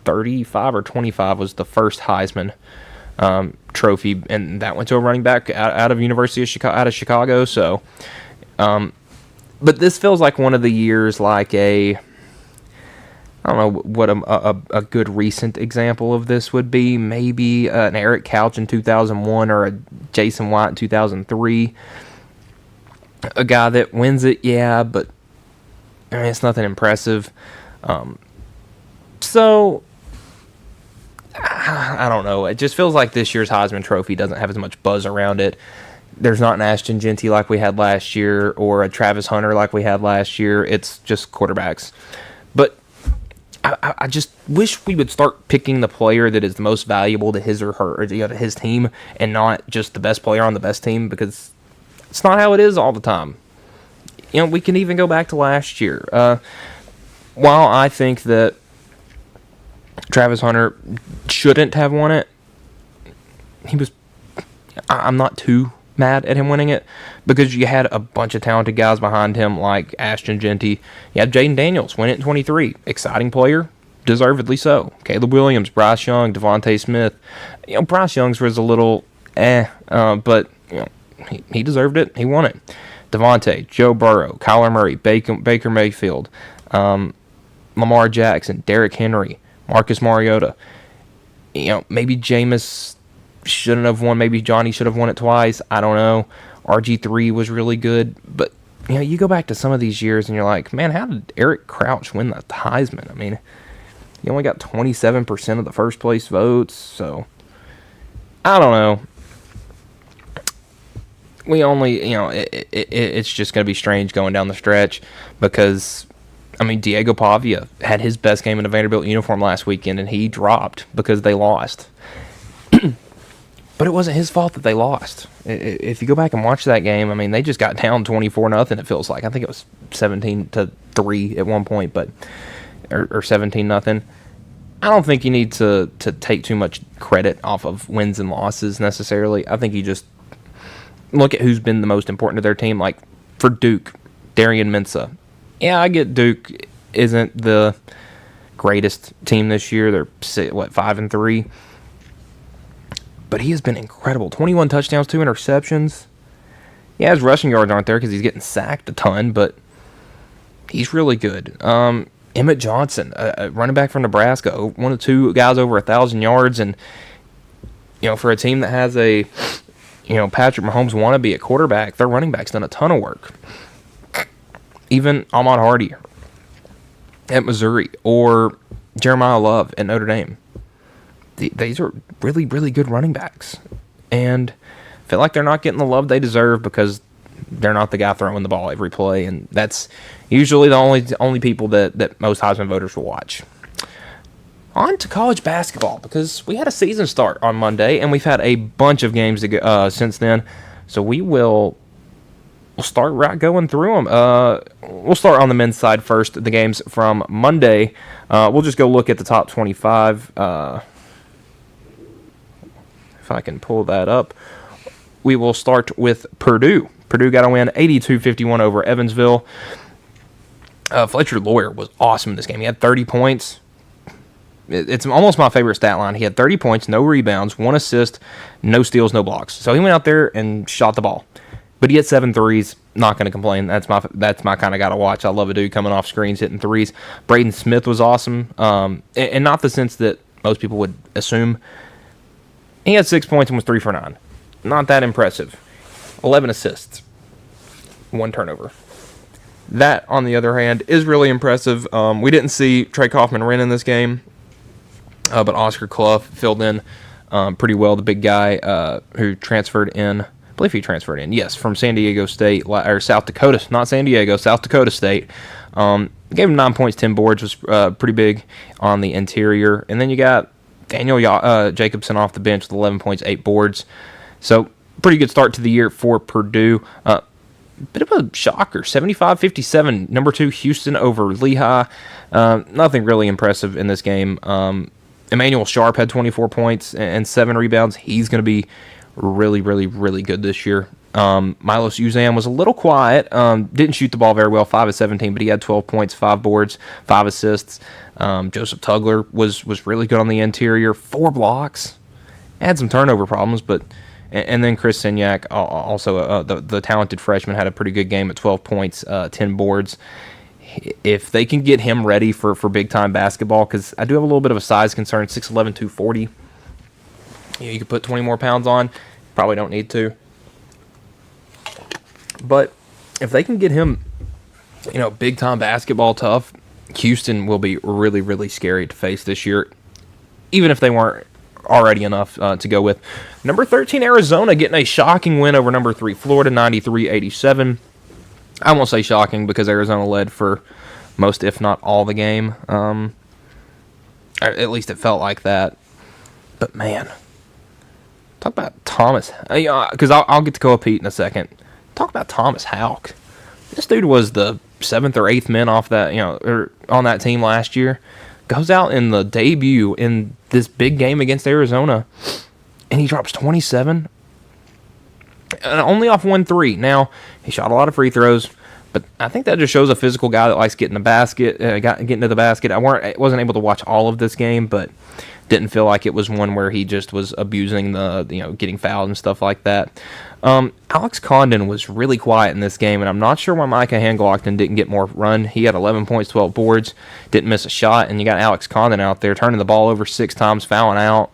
35 or 25 was the first Heisman trophy, and that went to a running back out of University of Chicago, out of Chicago. So, but this feels like one of the years, like I don't know what a good recent example of this would be. Maybe an Eric Couch in 2001 or a Jason White in 2003. A guy that wins it, but it's nothing impressive. So I don't know. It just feels like this year's Heisman Trophy doesn't have as much buzz around it. There's not an Ashton Genty like we had last year or a Travis Hunter like we had last year. It's just quarterbacks. But I just wish we would start picking the player that is the most valuable to his or her, or to his team, and not just the best player on the best team, because it's not how it is all the time. We can even go back to last year. While I think that Travis Hunter shouldn't have won it, I'm not too mad at him winning it, because you had a bunch of talented guys behind him like Ashton Genty. You had Jaden Daniels win it in 23. Exciting player, deservedly so. Caleb Williams, Bryce Young, Devontae Smith. Bryce Young's was a little but he deserved it. He won it. Devontae, Joe Burrow, Kyler Murray, Baker Mayfield, Lamar Jackson, Derrick Henry, Marcus Mariota. Maybe Jameis shouldn't have won. Maybe Johnny should have won it twice. I don't know. RG3 was really good. But, you go back to some of these years and you're like, man, how did Eric Crouch win the Heisman? I mean, He only got 27% of the first place votes, so I don't know. It's just going to be strange going down the stretch because, Diego Pavia had his best game in a Vanderbilt uniform last weekend, and he dropped because they lost. But it wasn't his fault that they lost. If you go back and watch that game, they just got down 24-0, it feels like. I think it was 17-3 at one point, or 17-0. I don't think you need to take too much credit off of wins and losses necessarily. I think you just look at who's been the most important to their team. Like for Duke, Darian Mensah. Yeah, I get Duke isn't the greatest team this year. They're 5-3. But he has been incredible. 21 touchdowns, 2 interceptions. Yeah, his rushing yards aren't there because he's getting sacked a ton, but he's really good. Emmett Johnson, a running back from Nebraska, one of 2 guys over 1,000 yards, and for a team that has a Patrick Mahomes wannabe at quarterback, their running back's done a ton of work. Even Ahmad Hardy at Missouri or Jeremiah Love at Notre Dame. These are really, really good running backs. And I feel like they're not getting the love they deserve because they're not the guy throwing the ball every play. And that's usually the only people that most Heisman voters will watch. On to college basketball because we had a season start on Monday and we've had a bunch of games since then. So we'll start going through them. We'll start on the men's side first, the games from Monday. We'll just go look at the top 25. If I can pull that up. We will start with Purdue. Purdue got a win 82-51 over Evansville. Fletcher Lawyer was awesome in this game. He had 30 points. It's almost my favorite stat line. He had 30 points, no rebounds, 1 assist, no steals, no blocks. So he went out there and shot the ball. But he had 7 threes. Not going to complain. That's my kind of guy to watch. I love a dude coming off screens, hitting threes. Braden Smith was awesome. And not the sense that most people would assume. He had 6 points and was 3 for 9. Not that impressive. 11 assists. 1 turnover. That, on the other hand, is really impressive. We didn't see Trey Kaufman-Renn in this game, but Oscar Clough filled in pretty well. The big guy who transferred in, I believe he transferred in, yes, from San Diego State, or South Dakota, not San Diego, South Dakota State. Gave him 9 points, 10 boards, was pretty big on the interior. And then you got Daniel Jacobson off the bench with 11 points, 8 boards. So, pretty good start to the year for Purdue. Bit of a shocker, 75-57, number 2 Houston over Lehigh. Nothing really impressive in this game. Emmanuel Sharp had 24 points and 7 rebounds. He's going to be really, really, really good this year. Milos Uzan was a little quiet. Didn't shoot the ball very well, 5 of 17, but he had 12 points, 5 boards, 5 assists. Joseph Tugler was really good on the interior, 4 blocks. Had some turnover problems, but... And then Chris Signac, also the talented freshman, had a pretty good game at 12 points, 10 boards. If they can get him ready for big-time basketball, because I do have a little bit of a size concern, 6'11", 240. You could put 20 more pounds on. Probably don't need to. But if they can get him, big-time basketball tough, Houston will be really, really scary to face this year, even if they weren't already enough to go with. Number 13, Arizona, getting a shocking win over number 3, Florida, 93-87. I won't say shocking because Arizona led for most, if not all, the game. At least it felt like that. But, man, talk about Thomas. Because I'll get to Koa Pete in a second. Talk about Thomas Houck. This dude was the 7th or 8th man off that, or on that team last year. Goes out in the debut in this big game against Arizona, and he drops 27, and only off 1 3. Now, he shot a lot of free throws, but I think that just shows a physical guy that likes getting the basket, getting to the basket. I wasn't able to watch all of this game, but didn't feel like it was one where he just was abusing getting fouled and stuff like that. Alex Condon was really quiet in this game, and I'm not sure why Micah Hanglockton didn't get more run. He had 11 points, 12 boards, didn't miss a shot, and you got Alex Condon out there turning the ball over 6 times, fouling out.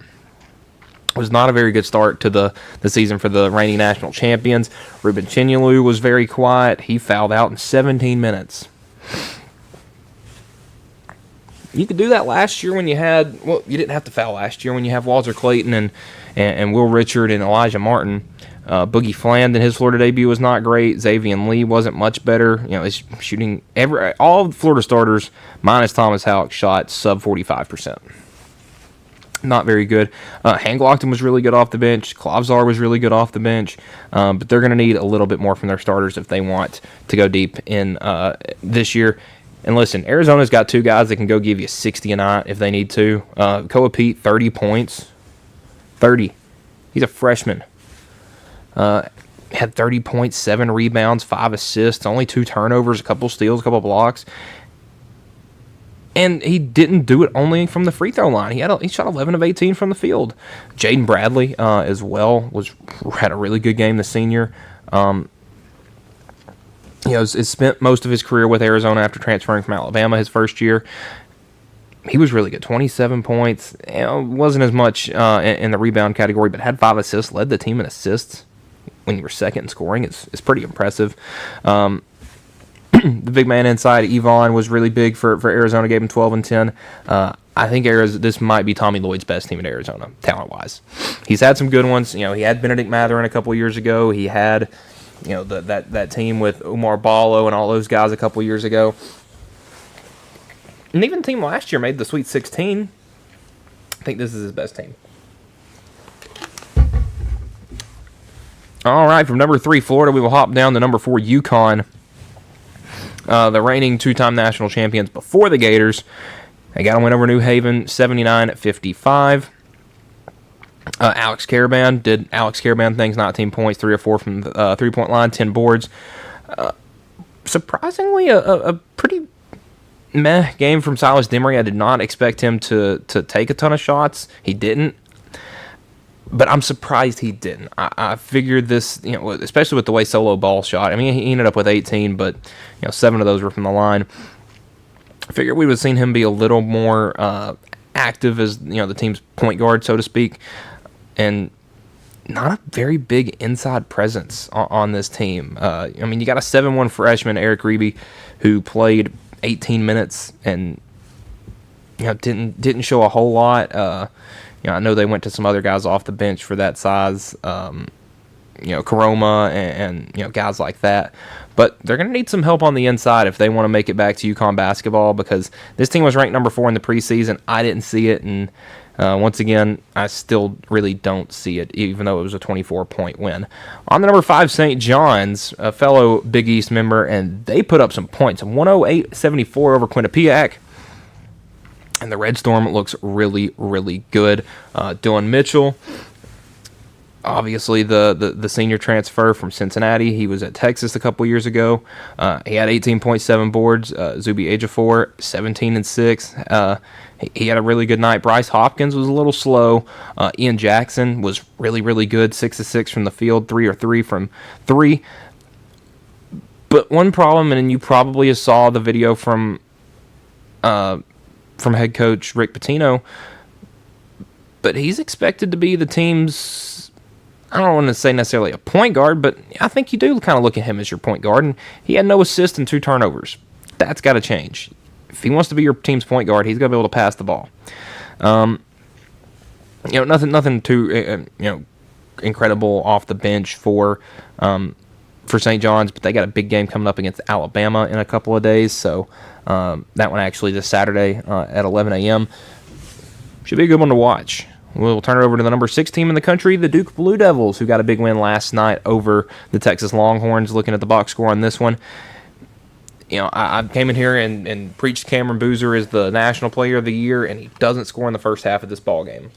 It was not a very good start to the season for the reigning national champions. Ruben Chinyelu was very quiet. He fouled out in 17 minutes. You could do that last year when you had, well, you didn't have to foul last year when you have Walter Clayton and Will Richard and Elijah Martin. Boogie Flandon, his Florida debut was not great. Xavier Lee wasn't much better. He's shooting all of the Florida starters minus Thomas Houck shot sub 45%. Not very good. Hanglockton was really good off the bench. Klavzar was really good off the bench. But they're going to need a little bit more from their starters if they want to go deep in this year. And listen, Arizona's got two guys that can go give you 60 a night if they need to. Koa Pete, 30 points. 30. He's a freshman. Had 30 points, 7 rebounds, 5 assists, only 2 turnovers, a couple steals, a couple blocks. And he didn't do it only from the free throw line. He shot 11 of 18 from the field. Jaden Bradley as well had a really good game, the senior. Has spent most of his career with Arizona after transferring from Alabama his first year. He was really good, 27 points. Wasn't as much in the rebound category, but had 5 assists, led the team in assists when you were second in scoring. It's pretty impressive. The big man inside, Yvonne, was really big for Arizona, gave him 12 and 10. I think this might be Tommy Lloyd's best team at Arizona, talent-wise. He's had some good ones. He had Benedict Matherin a couple years ago. He had that team with Umar Ballo and all those guys a couple years ago. And even the team last year made the Sweet 16. I think this is his best team. All right, from number 3, Florida, we will hop down to number 4, UConn. The reigning 2-time national champions before the Gators. They got to win over New Haven, 79-55. Alex Caravan did Alex Caravan things, 19 points, 3 or 4 from the 3-point line, 10 boards. Surprisingly, a pretty meh game from Silas Demery. I did not expect him to take a ton of shots. He didn't. But I'm surprised he didn't. I figured this, especially with the way Solo Ball shot. I mean, he ended up with 18, but 7 of those were from the line. I figured we would have seen him be a little more active as the team's point guard, so to speak, and not a very big inside presence on this team. You got a 7-1 freshman, Eric Reeby, who played 18 minutes and didn't show a whole lot. I know they went to some other guys off the bench for that size, Karoma and guys like that. But they're going to need some help on the inside if they want to make it back to UConn basketball, because this team was ranked number 4 in the preseason. I didn't see it, and once again, I still really don't see it, even though it was a 24-point win. On the number 5, St. John's, a fellow Big East member, and they put up some points, 108-74 over Quinnipiac. And the Red Storm looks really, really good. Dylan Mitchell, obviously the senior transfer from Cincinnati. He was at Texas a couple years ago. He had 18.7 boards. Zuby Ejiofor, 17 and 6. He had a really good night. Bryce Hopkins was a little slow. Ian Jackson was really, really good. 6 of 6 from the field, 3 or 3 from 3. But one problem, and you probably saw the video from head coach Rick Pitino, but he's expected to be the team's, I don't want to say necessarily a point guard, but I think you do kind of look at him as your point guard, and he had no assists and 2 turnovers. That's got to change. If he wants to be your team's point guard, he's got to be able to pass the ball. Nothing too incredible off the bench for St. John's, but they got a big game coming up against Alabama in a couple of days, so that one actually this Saturday at 11 a.m. Should be a good one to watch. We'll turn it over to the number 6 team in the country, the Duke Blue Devils, who got a big win last night over the Texas Longhorns. Looking at the box score on this one, I came in here and preached Cameron Boozer as the National Player of the Year, and he doesn't score in the first half of this ball game.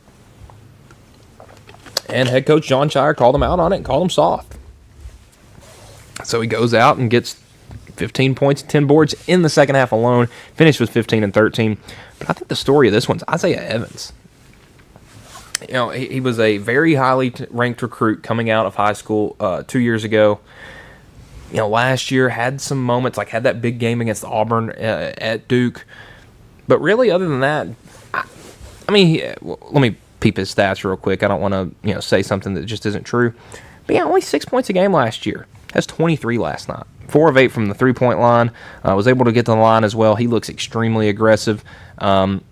And head coach John Shire called him out on it and called him soft. So he goes out and gets 15 points and 10 boards in the second half alone. Finished with 15 and 13. But I think the story of this one's Isaiah Evans. He was a very highly ranked recruit coming out of high school 2 years ago. Last year had some moments, like had that big game against Auburn at Duke. But really, other than that, let me peep his stats real quick. I don't want to say something that just isn't true. But only 6 points a game last year. Has 23 last night. 4 of 8 from the three-point line. Was able to get to the line as well. He looks extremely aggressive. Patrick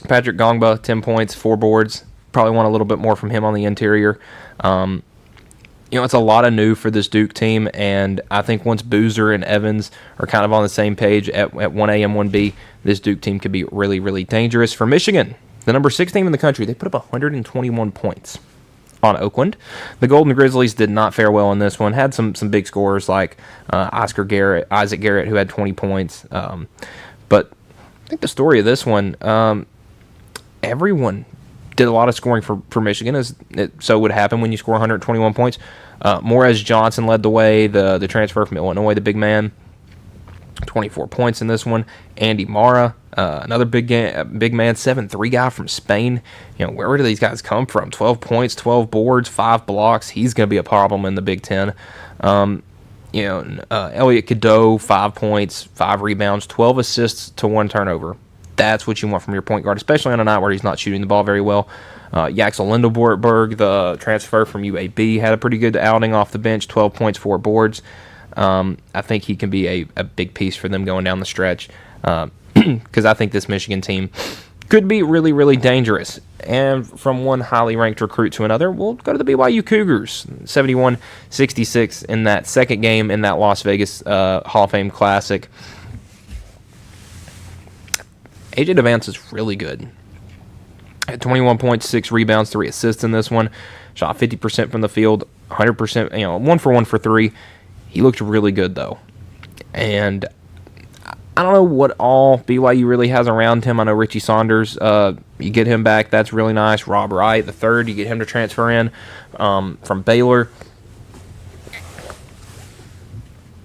Gongba, 10 points, 4 boards. Probably want a little bit more from him on the interior. It's a lot of new for this Duke team, and I think once Boozer and Evans are kind of on the same page at 1A and 1B, this Duke team could be really, really dangerous. For Michigan, the number 6 team in the country, they put up 121 points on Oakland. The Golden Grizzlies did not fare well in this one. Had some big scorers like Isaac Garrett, who had 20 points. But I think the story of this one, everyone did a lot of scoring for Michigan, as it so would happen when you score 121 points. Morez Johnson led the way, the transfer from Illinois, the big man, 24 points in this one. Andy Mara, another big man, 7'3" guy from Spain. Where do these guys come from? 12 points, 12 boards, 5 blocks. He's going to be a problem in the Big Ten. Elliot Cadeau, 5 points, 5 rebounds, 12 assists to 1 turnover. That's what you want from your point guard, especially on a night where he's not shooting the ball very well. Yaxel Lindelberg, the transfer from UAB, had a pretty good outing off the bench, 12 points, 4 boards. I think he can be a big piece for them going down the stretch, because I think this Michigan team could be really, really dangerous. And from one highly ranked recruit to another, we'll go to the BYU Cougars, 71-66 in that second game in that Las Vegas Hall of Fame Classic. AJ DeVance is really good. Had 21 points, 6 rebounds, 3 assists in this one. Shot 50% from the field, 100%, 1 for 1 for 3. He looked really good, though. And I don't know what all BYU really has around him. I know Richie Saunders, you get him back, that's really nice. Rob Wright, the third, you get him to transfer in from Baylor.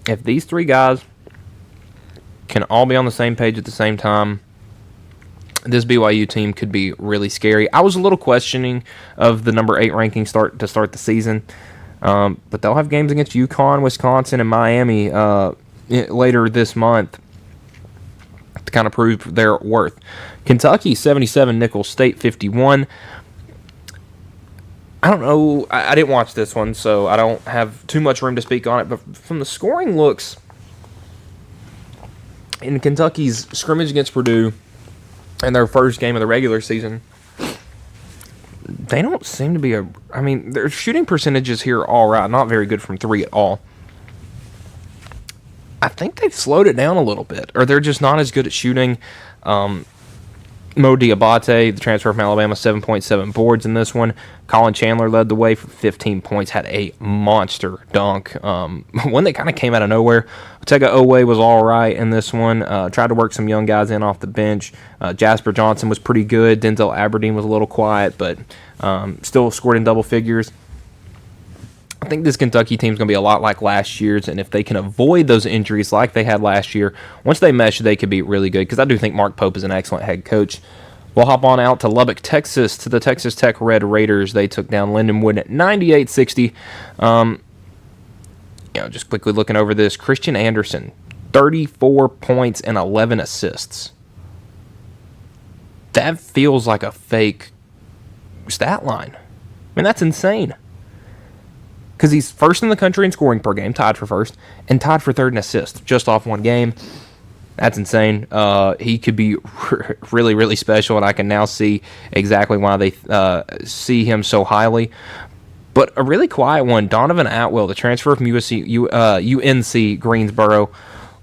If these 3 guys can all be on the same page at the same time, this BYU team could be really scary. I was a little questioning of the number 8 ranking to start the season, but they'll have games against UConn, Wisconsin, and Miami later this month to kind of prove their worth. Kentucky 77, Nicholls State 51. I don't know. I didn't watch this one, so I don't have too much room to speak on it. But from the scoring looks in Kentucky's scrimmage against Purdue, in their first game of the regular season, they don't seem to be their shooting percentages here are all right, not very good from 3 at all. I think they've slowed it down a little bit, or they're just not as good at shooting. Mo Diabate, the transfer from Alabama, 7.7 boards in this one. Colin Chandler led the way for 15 points, had a monster dunk. One that kind of came out of nowhere. Otega Owe was all right in this one. Tried to work some young guys in off the bench. Jasper Johnson was pretty good. Denzel Aberdeen was a little quiet, but still scored in double figures. I think this Kentucky team's going to be a lot like last year's, and if they can avoid those injuries like they had last year, once they mesh, they could be really good, because I do think Mark Pope is an excellent head coach. We'll hop on out to Lubbock, Texas, to the Texas Tech Red Raiders. They took down Lindenwood at 98-60. Just quickly looking over this, Christian Anderson, 34 points and 11 assists. That feels like a fake stat line. That's insane. Because he's first in the country in scoring per game, tied for first, and tied for third in assists, just off one game. That's insane. He could be really, really special, and I can now see exactly why they see him so highly. But a really quiet one, Donovan Atwell, the transfer from UNC Greensboro,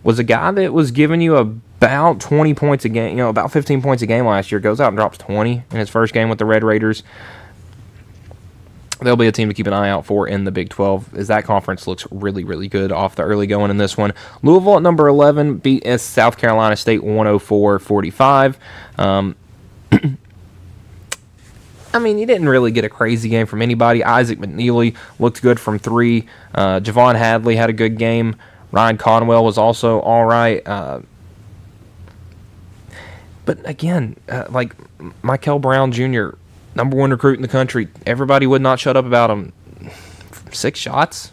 was a guy that was giving you about 20 points a game, about 15 points a game last year. Goes out and drops 20 in his first game with the Red Raiders. They'll be a team to keep an eye out for in the Big 12, as that conference looks really, really good off the early going in this one. Louisville at number 11 beat South Carolina State 104-45. You didn't really get a crazy game from anybody. Isaac McNeely looked good from 3. Javon Hadley had a good game. Ryan Conwell was also all right. But again, like Michael Brown Jr., number 1 recruit in the country, everybody would not shut up about him. 6 shots.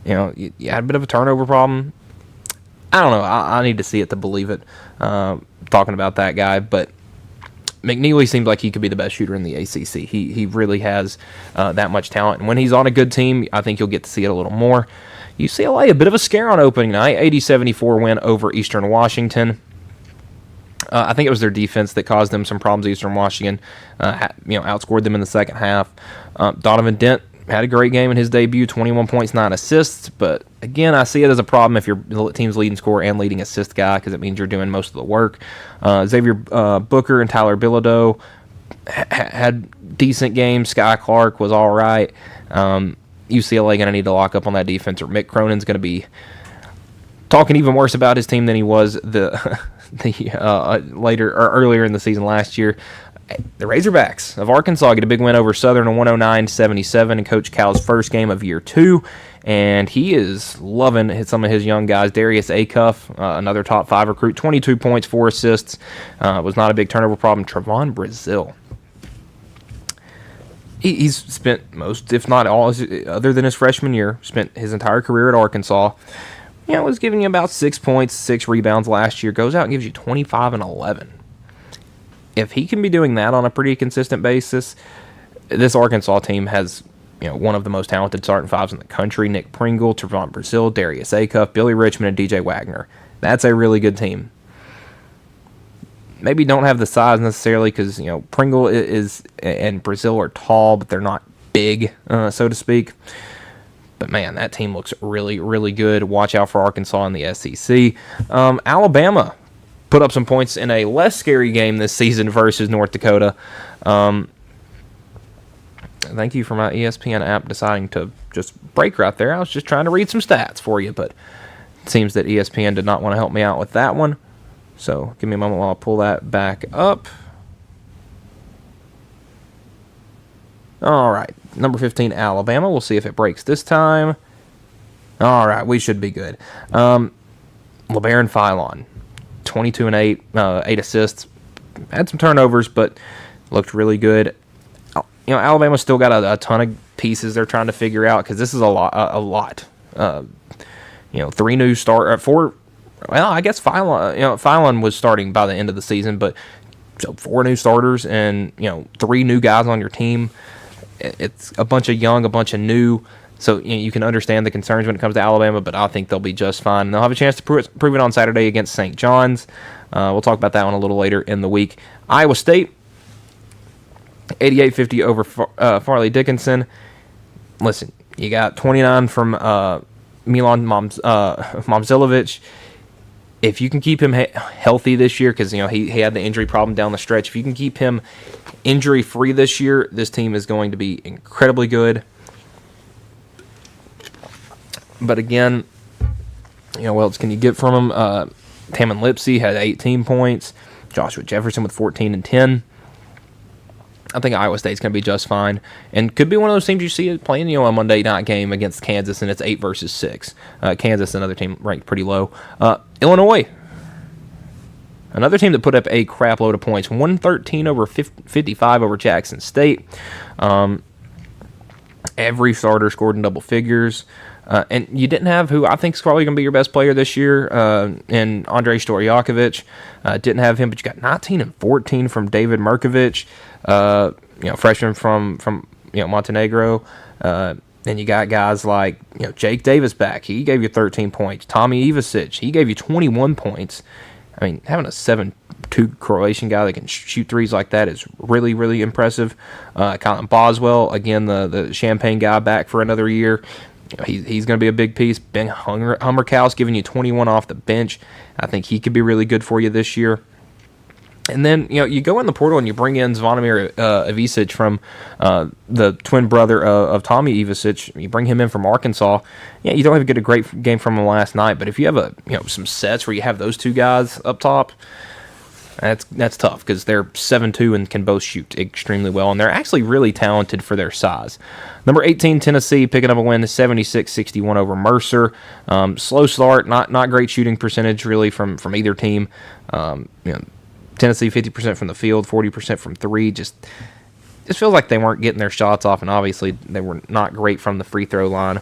You had a bit of a turnover problem. I don't know. I need to see it to believe it. Talking about that guy, but McNeely seems like he could be the best shooter in the ACC. He really has that much talent, and when he's on a good team, I think you'll get to see it a little more. UCLA, a bit of a scare on opening night, 80-74 win over Eastern Washington. I think it was their defense that caused them some problems. Eastern Washington, outscored them in the second half. Donovan Dent had a great game in his debut, 21 points, 9 assists. But again, I see it as a problem if you're the team's leading scorer and leading assist guy, because it means you're doing most of the work. Xavier Booker and Tyler Bilodeau had decent games. Sky Clark was all right. UCLA going to need to lock up on that defense, or Mick Cronin's going to be talking even worse about his team than he was earlier in the season last year. The Razorbacks of Arkansas get a big win over Southern, 109-77, in Coach Cal's first game of year 2, and he is loving some of his young guys. Darius Acuff, another top 5 recruit, 22 points, 4 assists, was not a big turnover problem. Trevon Brazile, he's spent most, if not all, other than his freshman year, spent his entire career at Arkansas. Was giving you about 6 points, 6 rebounds last year. Goes out and gives you 25 and 11. If he can be doing that on a pretty consistent basis, this Arkansas team has, one of the most talented starting 5s in the country. Nick Pringle, Trevon Brazile, Darius Acuff, Billy Richmond, and DJ Wagner. That's a really good team. Maybe don't have the size necessarily because, Pringle is and Brazile are tall, but they're not big, so to speak. But, man, that team looks really, really good. Watch out for Arkansas in the SEC. Alabama put up some points in a less scary game this season versus North Dakota. Thank you for my ESPN app deciding to just break right there. I was just trying to read some stats for you, but it seems that ESPN did not want to help me out with that one. So give me a moment while I pull that back up. All right, number 15, Alabama. We'll see if it breaks this time. All right, we should be good. LeBaron Philon, 22 and 8, 8 assists. Had some turnovers, but looked really good. Alabama's still got a ton of pieces they're trying to figure out, because this is a lot. 3 new start, 4. Well, I guess Philon was starting by the end of the season, but so 4 new starters and 3 new guys on your team. It's a bunch of young, a bunch of new, so you can understand the concerns when it comes to Alabama, but I think they'll be just fine. And they'll have a chance to prove it on Saturday against St. John's. We'll talk about that one a little later in the week. Iowa State, 88-50 over Farley Dickinson. Listen, you got 29 from Milan Momcilovic. If you can keep him healthy this year, because he had the injury problem down the stretch, if you can keep him injury-free this year, this team is going to be incredibly good. But again, what else can you get from him? Tamin Lipsey had 18 points. Joshua Jefferson with 14 and 10. I think Iowa State's going to be just fine, and could be one of those teams you see playing, a Monday night game against Kansas, and it's 8 versus 6. Kansas, another team ranked pretty low. Illinois, another team that put up a crap load of points, 113 over 55 over Jackson State. Every starter scored in double figures. And you didn't have who I think is probably going to be your best player this year, in Andrei Stojakovic. Didn't have him, but you got 19 and 14 from David Merkovich, freshman from Montenegro. And you got guys like Jake Davis back. He gave you 13 points. Tommy Ivasic, he gave you 21 points. I mean, having a 7'2" Croatian guy that can shoot threes like that is really, really impressive. Colin Boswell, again, the Champaign guy, back for another year. He's going to be a big piece. Ben Hummerkaus giving you 21 off the bench. I think he could be really good for you this year. And then, you go in the portal and you bring in Zvonimir Ivisic from the twin brother of Tommy Ivasic. You bring him in from Arkansas. Yeah, you don't have to get a great game from him last night, but if you have some sets where you have those two guys up top, that's tough, because they're 7'2" and can both shoot extremely well, and they're actually really talented for their size. Number 18, Tennessee, picking up a win, 76-61 over Mercer. Slow start, not great shooting percentage really from either team. Tennessee 50% from the field, 40% from 3. Just feels like they weren't getting their shots off, and obviously they were not great from the free throw line.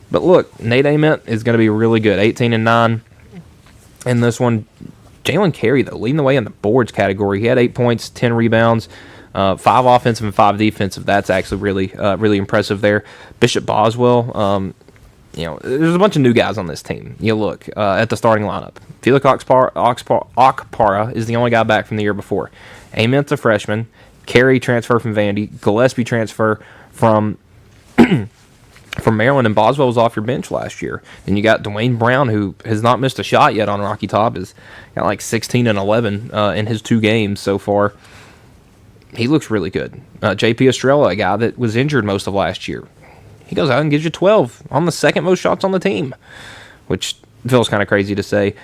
But look, Nate Ament is going to be really good, 18 and 9 in this one. Jalen Carey, though, leading the way in the boards category. He had 8 points, 10 rebounds, 5 offensive and 5 defensive. That's actually really impressive there. Bishop Boswell, there's a bunch of new guys on this team. You look at the starting lineup. Felix Okpara is the only guy back from the year before. Ament's a freshman. Carey transfer from Vandy. Gillespie transfer from Maryland, and Boswell was off your bench last year. Then you got Dwayne Brown, who has not missed a shot yet on Rocky Top. Has got like 16 and 11 in his 2 games so far. He looks really good. J.P. Estrella, a guy that was injured most of last year. He goes out and gives you 12 on the second most shots on the team, which feels kind of crazy to say.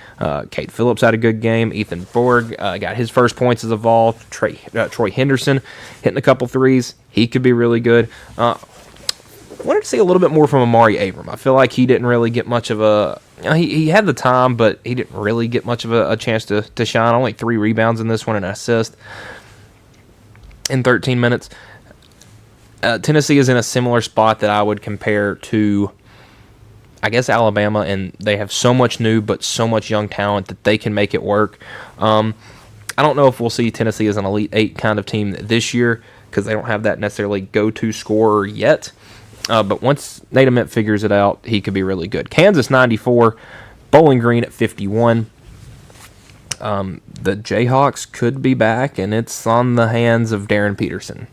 Kate Phillips had a good game. Ethan Borg got his first points as a Vol. Troy Henderson hitting a couple threes. He could be really good. Wanted to see a little bit more from Amari Abram. I feel like he didn't really get much of a... he had the time, but he didn't really get much of a chance to shine. Only 3 rebounds in this one and an assist in 13 minutes. Tennessee is in a similar spot that I would compare to, I guess, Alabama, and they have so much new but so much young talent that they can make it work. I don't know if we'll see Tennessee as an Elite 8 kind of team this year because they don't have that necessarily go-to scorer yet. But once Nate Ament figures it out, he could be really good. Kansas 94, Bowling Green at 51. The Jayhawks could be back, and it's on the hands of Darren Peterson.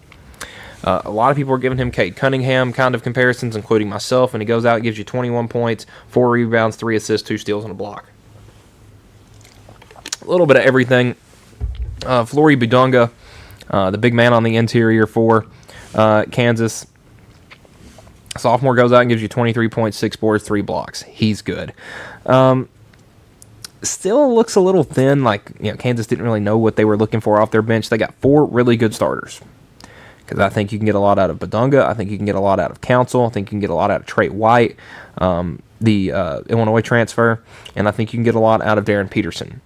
A lot of people are giving him Cade Cunningham kind of comparisons, including myself, and he goes out and gives you 21 points, 4 rebounds, 3 assists, 2 steals, and a block. A little bit of everything. Flory Budunga, the big man on the interior for Kansas. Sophomore goes out and gives you 23 points, 6 boards, 3 blocks. He's good. Still looks a little thin, like Kansas didn't really know what they were looking for off their bench. They got 4 really good starters. Because I think you can get a lot out of Budunga. I think you can get a lot out of Council. I think you can get a lot out of Trey White, the Illinois transfer. And I think you can get a lot out of Darren Peterson.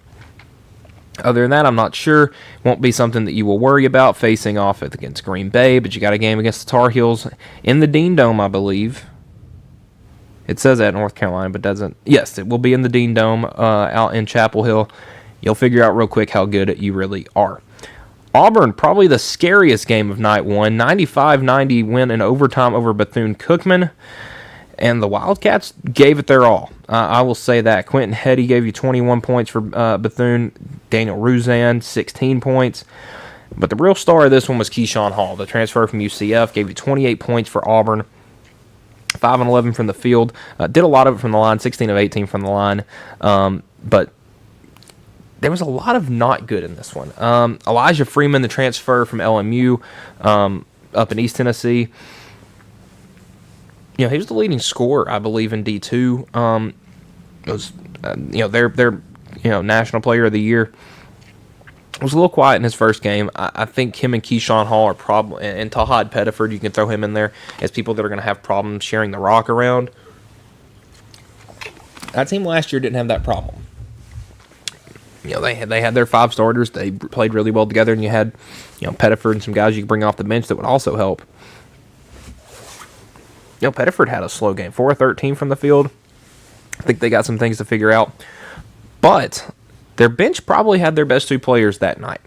Other than that, I'm not sure. Won't be something that you will worry about facing off against Green Bay, but you got a game against the Tar Heels in the Dean Dome, I believe. It says that North Carolina, but doesn't. Yes, it will be in the Dean Dome out in Chapel Hill. You'll figure out real quick how good you really are. Auburn, probably the scariest game of night one. 95-90 win in overtime over Bethune-Cookman. And the Wildcats gave it their all. I will say that. Quentin Heddy gave you 21 points for Bethune. Daniel Ruzan, 16 points. But the real star of this one was Keyshawn Hall, the transfer from UCF. Gave you 28 points for Auburn. 5 and 11 from the field. Did a lot of it from the line, 16 of 18 from the line. But there was a lot of not good in this one. Elijah Freeman, the transfer from LMU up in East Tennessee. He was the leading scorer, I believe, in D2. It was, their National Player of the Year. It was a little quiet in his first game. I think him and Keyshawn Hall are probably, and Tahad Pettiford, you can throw him in there as people that are going to have problems sharing the rock around. That team last year didn't have that problem. They had their 5 starters. They played really well together, and you had Pettiford and some guys you could bring off the bench that would also help. Pettiford had a slow game, 4 of 13 from the field. I think they got some things to figure out. But their bench probably had their best 2 players that night.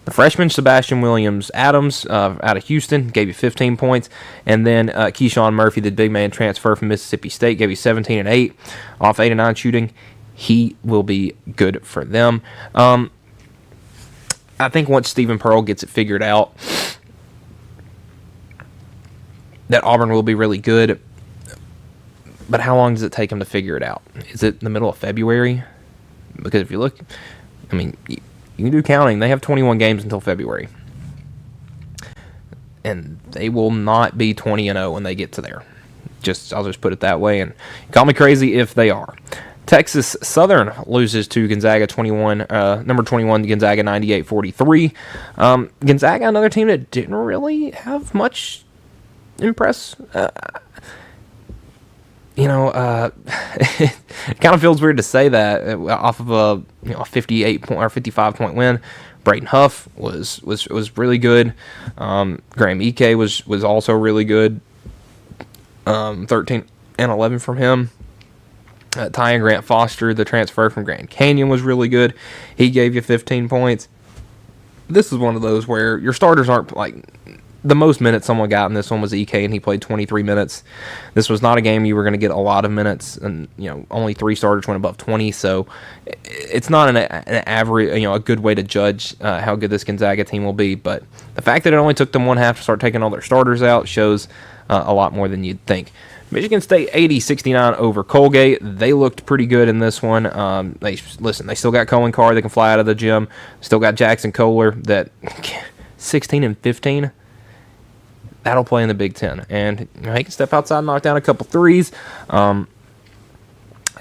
The freshman Sebastian Williams-Adams out of Houston gave you 15 points. And then Keyshawn Murphy, the big man transfer from Mississippi State, gave you 17 and 8 off 8 and 9 shooting. He will be good for them. I think once Stephen Pearl gets it figured out, that Auburn will be really good. But how long does it take them to figure it out? Is it in the middle of February? Because if you look, you can do counting. They have 21 games until February. And they will not be 20-0 when they get to there. I'll just put it that way. And call me crazy if they are. Texas Southern loses to Gonzaga number 21 Gonzaga 98-43. Gonzaga, another team that didn't really have much impress. It kind of feels weird to say that off of a 58 point or 55 point win. Brayton Huff was really good. Graham Ike was also really good. 13 and 11 from him. Tyan Grant Foster, the transfer from Grand Canyon, was really good. He gave you 15 points. This is one of those where your starters aren't the most minutes someone got in this one was EK, and he played 23 minutes. This was not a game you were going to get a lot of minutes, and only 3 starters went above 20, so it's not an average, a good way to judge how good this Gonzaga team will be. But the fact that it only took them one half to start taking all their starters out shows a lot more than you'd think. Michigan State 80-69 over Colgate. They looked pretty good in this one. They still got Cohen Carr that can fly out of the gym. Still got Jackson Kohler that 16 and 15. That'll play in the Big Ten, and he can step outside and knock down a couple threes.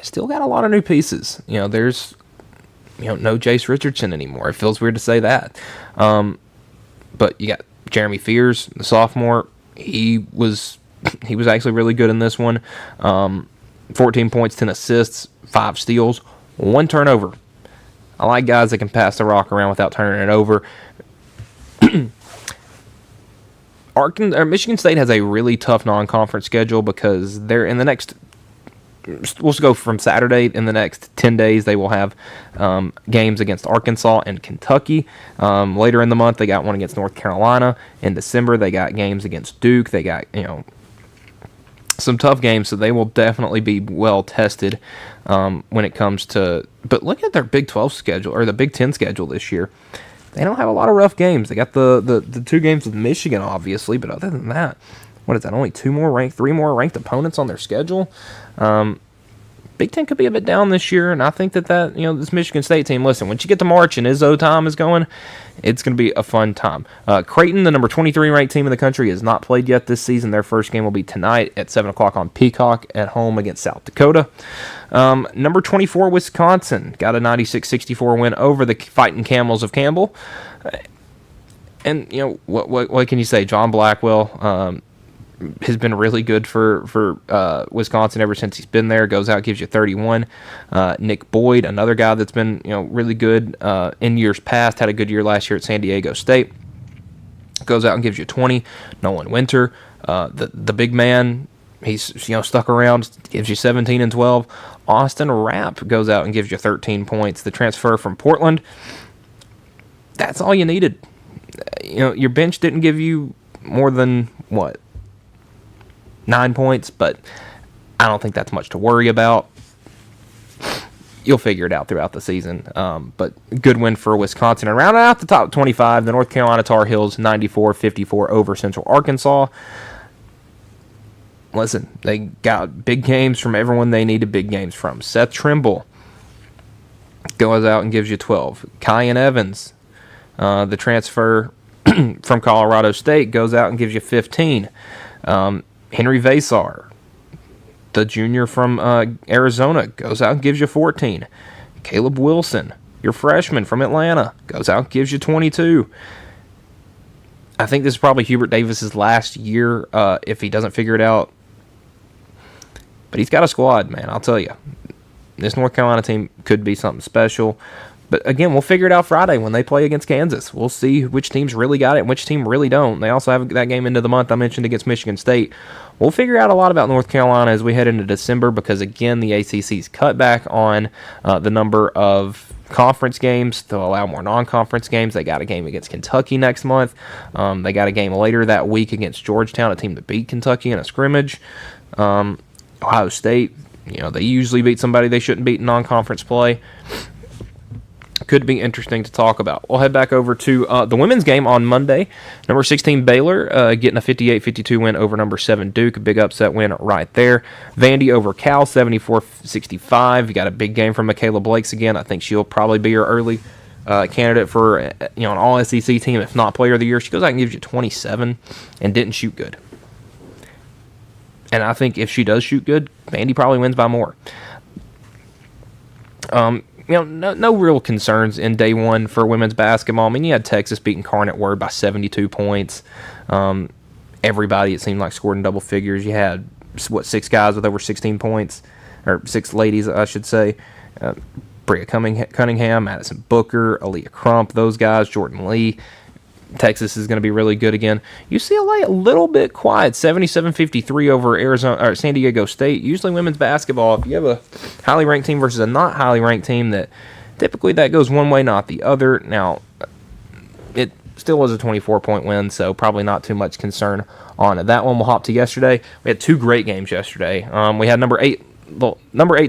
Still got a lot of new pieces. There's no Jace Richardson anymore. It feels weird to say that, but you got Jeremy Fears, the sophomore. He was actually really good in this one. 14 points, 10 assists, 5 steals, 1 turnover. I like guys that can pass the rock around without turning it over. Michigan State has a really tough non-conference schedule because they're in the next. We'll go from Saturday. In the next 10 days, they will have games against Arkansas and Kentucky. Later in the month, they got one against North Carolina. In December, they got games against Duke. They got some tough games, so they will definitely be well tested when it comes to. But look at their Big 12 schedule or the Big 10 schedule this year. They don't have a lot of rough games. They got the 2 games with Michigan, obviously, but other than that, what is that? Only 3 more ranked opponents on their schedule. Big Ten could be a bit down this year, and I think that this Michigan State team. Listen, once you get to March and Izzo time is going, it's going to be a fun time. Creighton, the number 23 ranked team in the country, has not played yet this season. Their first game will be tonight at 7:00 on Peacock at home against South Dakota. Number 24 Wisconsin got a 96-64 win over the Fighting Camels of Campbell. And what can you say? John Blackwell has been really good for Wisconsin ever since he's been there. Goes out, gives you 31. Nick Boyd, another guy that's been really good in years past, had a good year last year at San Diego State. Goes out and gives you 20. Nolan Winter, the big man, he's stuck around, gives you 17 and 12. Austin Rapp goes out and gives you 13 points. The transfer from Portland, that's all you needed. Your bench didn't give you more than 9 points, but I don't think that's much to worry about. You'll figure it out throughout the season. But good win for Wisconsin. And rounding out the top 25, the North Carolina Tar Heels 94-54 over Central Arkansas. Listen, they got big games from everyone they needed big games from. Seth Trimble goes out and gives you 12. Kyan Evans, the transfer from Colorado State, goes out and gives you 15. Henry Vasar, the junior from Arizona, goes out and gives you 14. Caleb Wilson, your freshman from Atlanta, goes out and gives you 22. I think this is probably Hubert Davis's last year if he doesn't figure it out. But he's got a squad, man, I'll tell you. This North Carolina team could be something special. But again, we'll figure it out Friday when they play against Kansas. We'll see which teams really got it and which team really don't. They also have that game into the month I mentioned against Michigan State. We'll figure out a lot about North Carolina as we head into December because, again, the ACC's cut back on the number of conference games to allow more non-conference games. They got a game against Kentucky next month. They got a game later that week against Georgetown, a team that beat Kentucky in a scrimmage. Ohio State, they usually beat somebody they shouldn't beat in non-conference play. Could be interesting to talk about. We'll head back over to the women's game on Monday. Number 16 Baylor getting a 58-52 win over number 7 Duke. A big upset win right there. Vandy over Cal 74-65. You got a big game from Michaela Blakes again. I think she'll probably be your early candidate for an all-SEC team, if not player of the year. She goes out and gives you 27 and didn't shoot good. And I think if she does shoot good, Vandy probably wins by more. No real concerns in day one for women's basketball. I mean, you had Texas beating Carnett Word by 72 points. Everybody, it seemed like, scored in double figures. You had, 6 guys with over 16 points, or 6 ladies, I should say. Bria Cunningham, Madison Booker, Aaliyah Crump, those guys, Jordan Lee. Texas is going to be really good again. UCLA a little bit quiet, 77-53 over Arizona or San Diego State. Usually women's basketball, if you have a highly ranked team versus a not highly ranked team, that typically that goes one way, not the other. Now, still was a 24-point win, so probably not too much concern on it. That one we'll hop to yesterday. We had two great games yesterday. We had number 8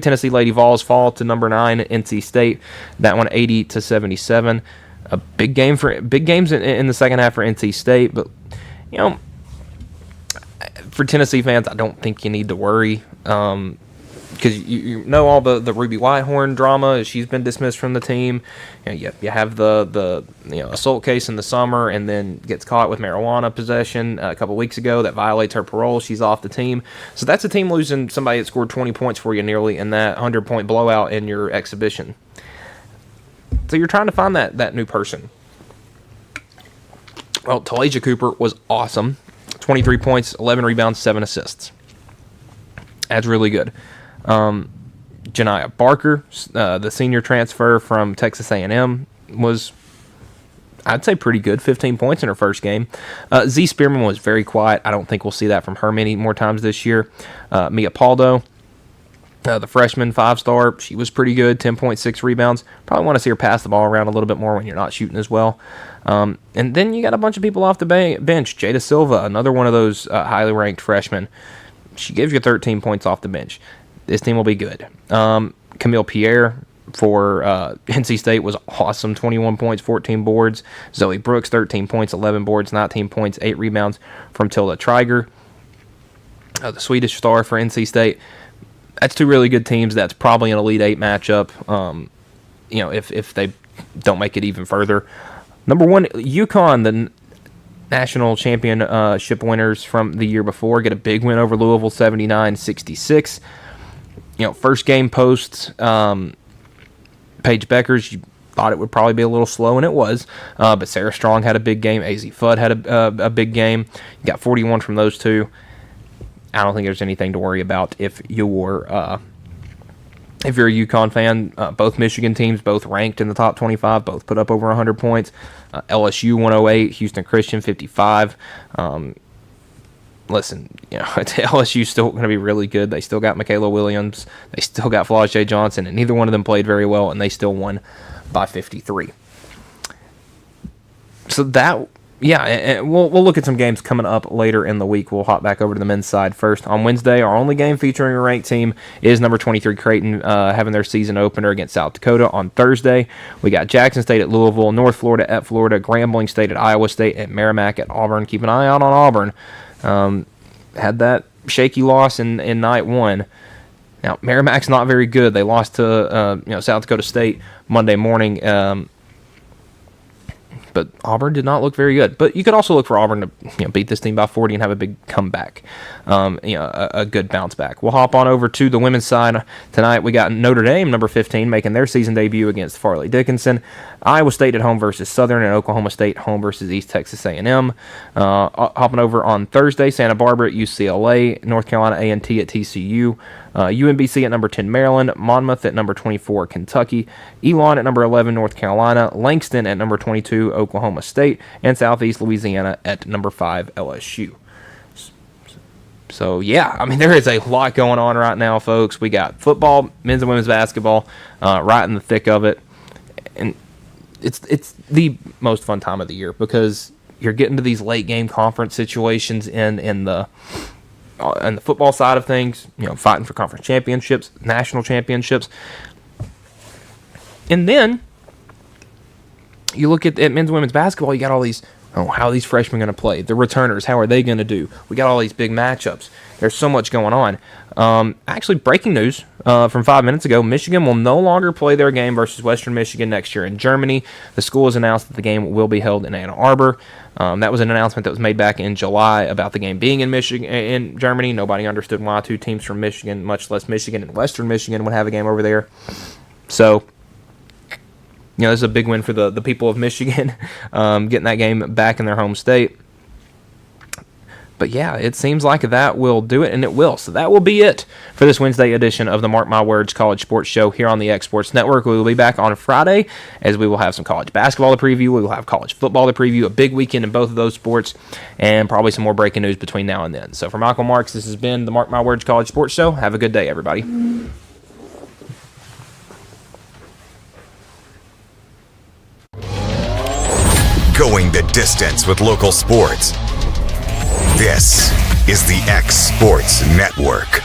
Tennessee Lady Vols fall to number 9 NC State. That one 80-77. A big games in the second half for NC State, but for Tennessee fans, I don't think you need to worry. Because you know all the Ruby Whitehorn drama. She's been dismissed from the team. You have the assault case in the summer, and then gets caught with marijuana possession a couple weeks ago that violates her parole. She's off the team. So that's a team losing somebody that scored 20 points for you nearly in that 100-point blowout in your exhibition. So you're trying to find that new person. Well, Talasia Cooper was awesome. 23 points, 11 rebounds, 7 assists. That's really good. Janiah Barker, the senior transfer from Texas A&M, was, I'd say, pretty good. 15 points in her first game. Z Spearman was very quiet. I don't think we'll see that from her many more times this year. Mia Paldo, the freshman 5-star, she was pretty good. 10.6 rebounds. Probably want to see her pass the ball around a little bit more when you're not shooting as well. And then you got a bunch of people off the bench. Jada Silva, another one of those highly ranked freshmen. She gives you 13 points off the bench. This team will be good. Camille Pierre for NC State was awesome. 21 points, 14 boards. Zoe Brooks, 13 points, 11 boards, 19 points, 8 rebounds from Tilda Triger, the Swedish star for NC State. That's two really good teams. That's probably an Elite 8 matchup, if they don't make it even further. Number 1, UConn, the national championship winners from the year before, get a big win over Louisville, 79-66. First game post Paige Beckers, you thought it would probably be a little slow, and it was. But Sarah Strong had a big game. AZ Fudd had a big game. You got 41 from those two. I don't think there's anything to worry about if you're a UConn fan. Both Michigan teams, both ranked in the top 25, both put up over 100 points. LSU 108, Houston Christian 55. Listen, LSU's still going to be really good. They still got Michaela Williams. They still got Flau'jae Johnson, and neither one of them played very well, and they still won by 53. So that, and we'll look at some games coming up later in the week. We'll hop back over to the men's side first. On Wednesday, our only game featuring a ranked team is number 23 Creighton having their season opener against South Dakota. On Thursday, we got Jackson State at Louisville, North Florida at Florida, Grambling State at Iowa State, and Merrimack at Auburn. Keep an eye out on Auburn. Had that shaky loss in night 1. Now, Merrimack's not very good. They lost to South Dakota State Monday morning. But Auburn did not look very good. But you could also look for Auburn to beat this team by 40 and have a big comeback, a good bounce back. We'll hop on over to the women's side tonight. We got Notre Dame, number 15, making their season debut against Farley Dickinson. Iowa State at home versus Southern, and Oklahoma State home versus East Texas A&M. Hopping over on Thursday, Santa Barbara at UCLA, North Carolina A&T at TCU. UMBC at number 10, Maryland. Monmouth at number 24, Kentucky. Elon at number 11, North Carolina. Langston at number 22, Oklahoma State. And Southeast Louisiana at number 5, LSU. So, there is a lot going on right now, folks. We got football, men's and women's basketball, right in the thick of it. And it's the most fun time of the year because you're getting to these late game conference situations in the football side of things, fighting for conference championships, national championships. And then you look at men's and women's basketball, you got all these, how are these freshmen going to play? The returners, how are they going to do? We got all these big matchups. There's so much going on. Actually, breaking news from 5 minutes ago, Michigan will no longer play their game versus Western Michigan next year in Germany. The school has announced that the game will be held in Ann Arbor. That was an announcement that was made back in July about the game being in Germany. Nobody understood why two teams from Michigan, much less Michigan and Western Michigan, would have a game over there. So, this is a big win for the people of Michigan, getting that game back in their home state. But it seems like that will do it, and it will. So that will be it for this Wednesday edition of the Mark My Words College Sports Show here on the X Sports Network. We will be back on Friday as we will have some college basketball to preview. We will have college football to preview, a big weekend in both of those sports, and probably some more breaking news between now and then. So for Michael Marks, this has been the Mark My Words College Sports Show. Have a good day, everybody. going the distance with local sports. This is the X Sports Network.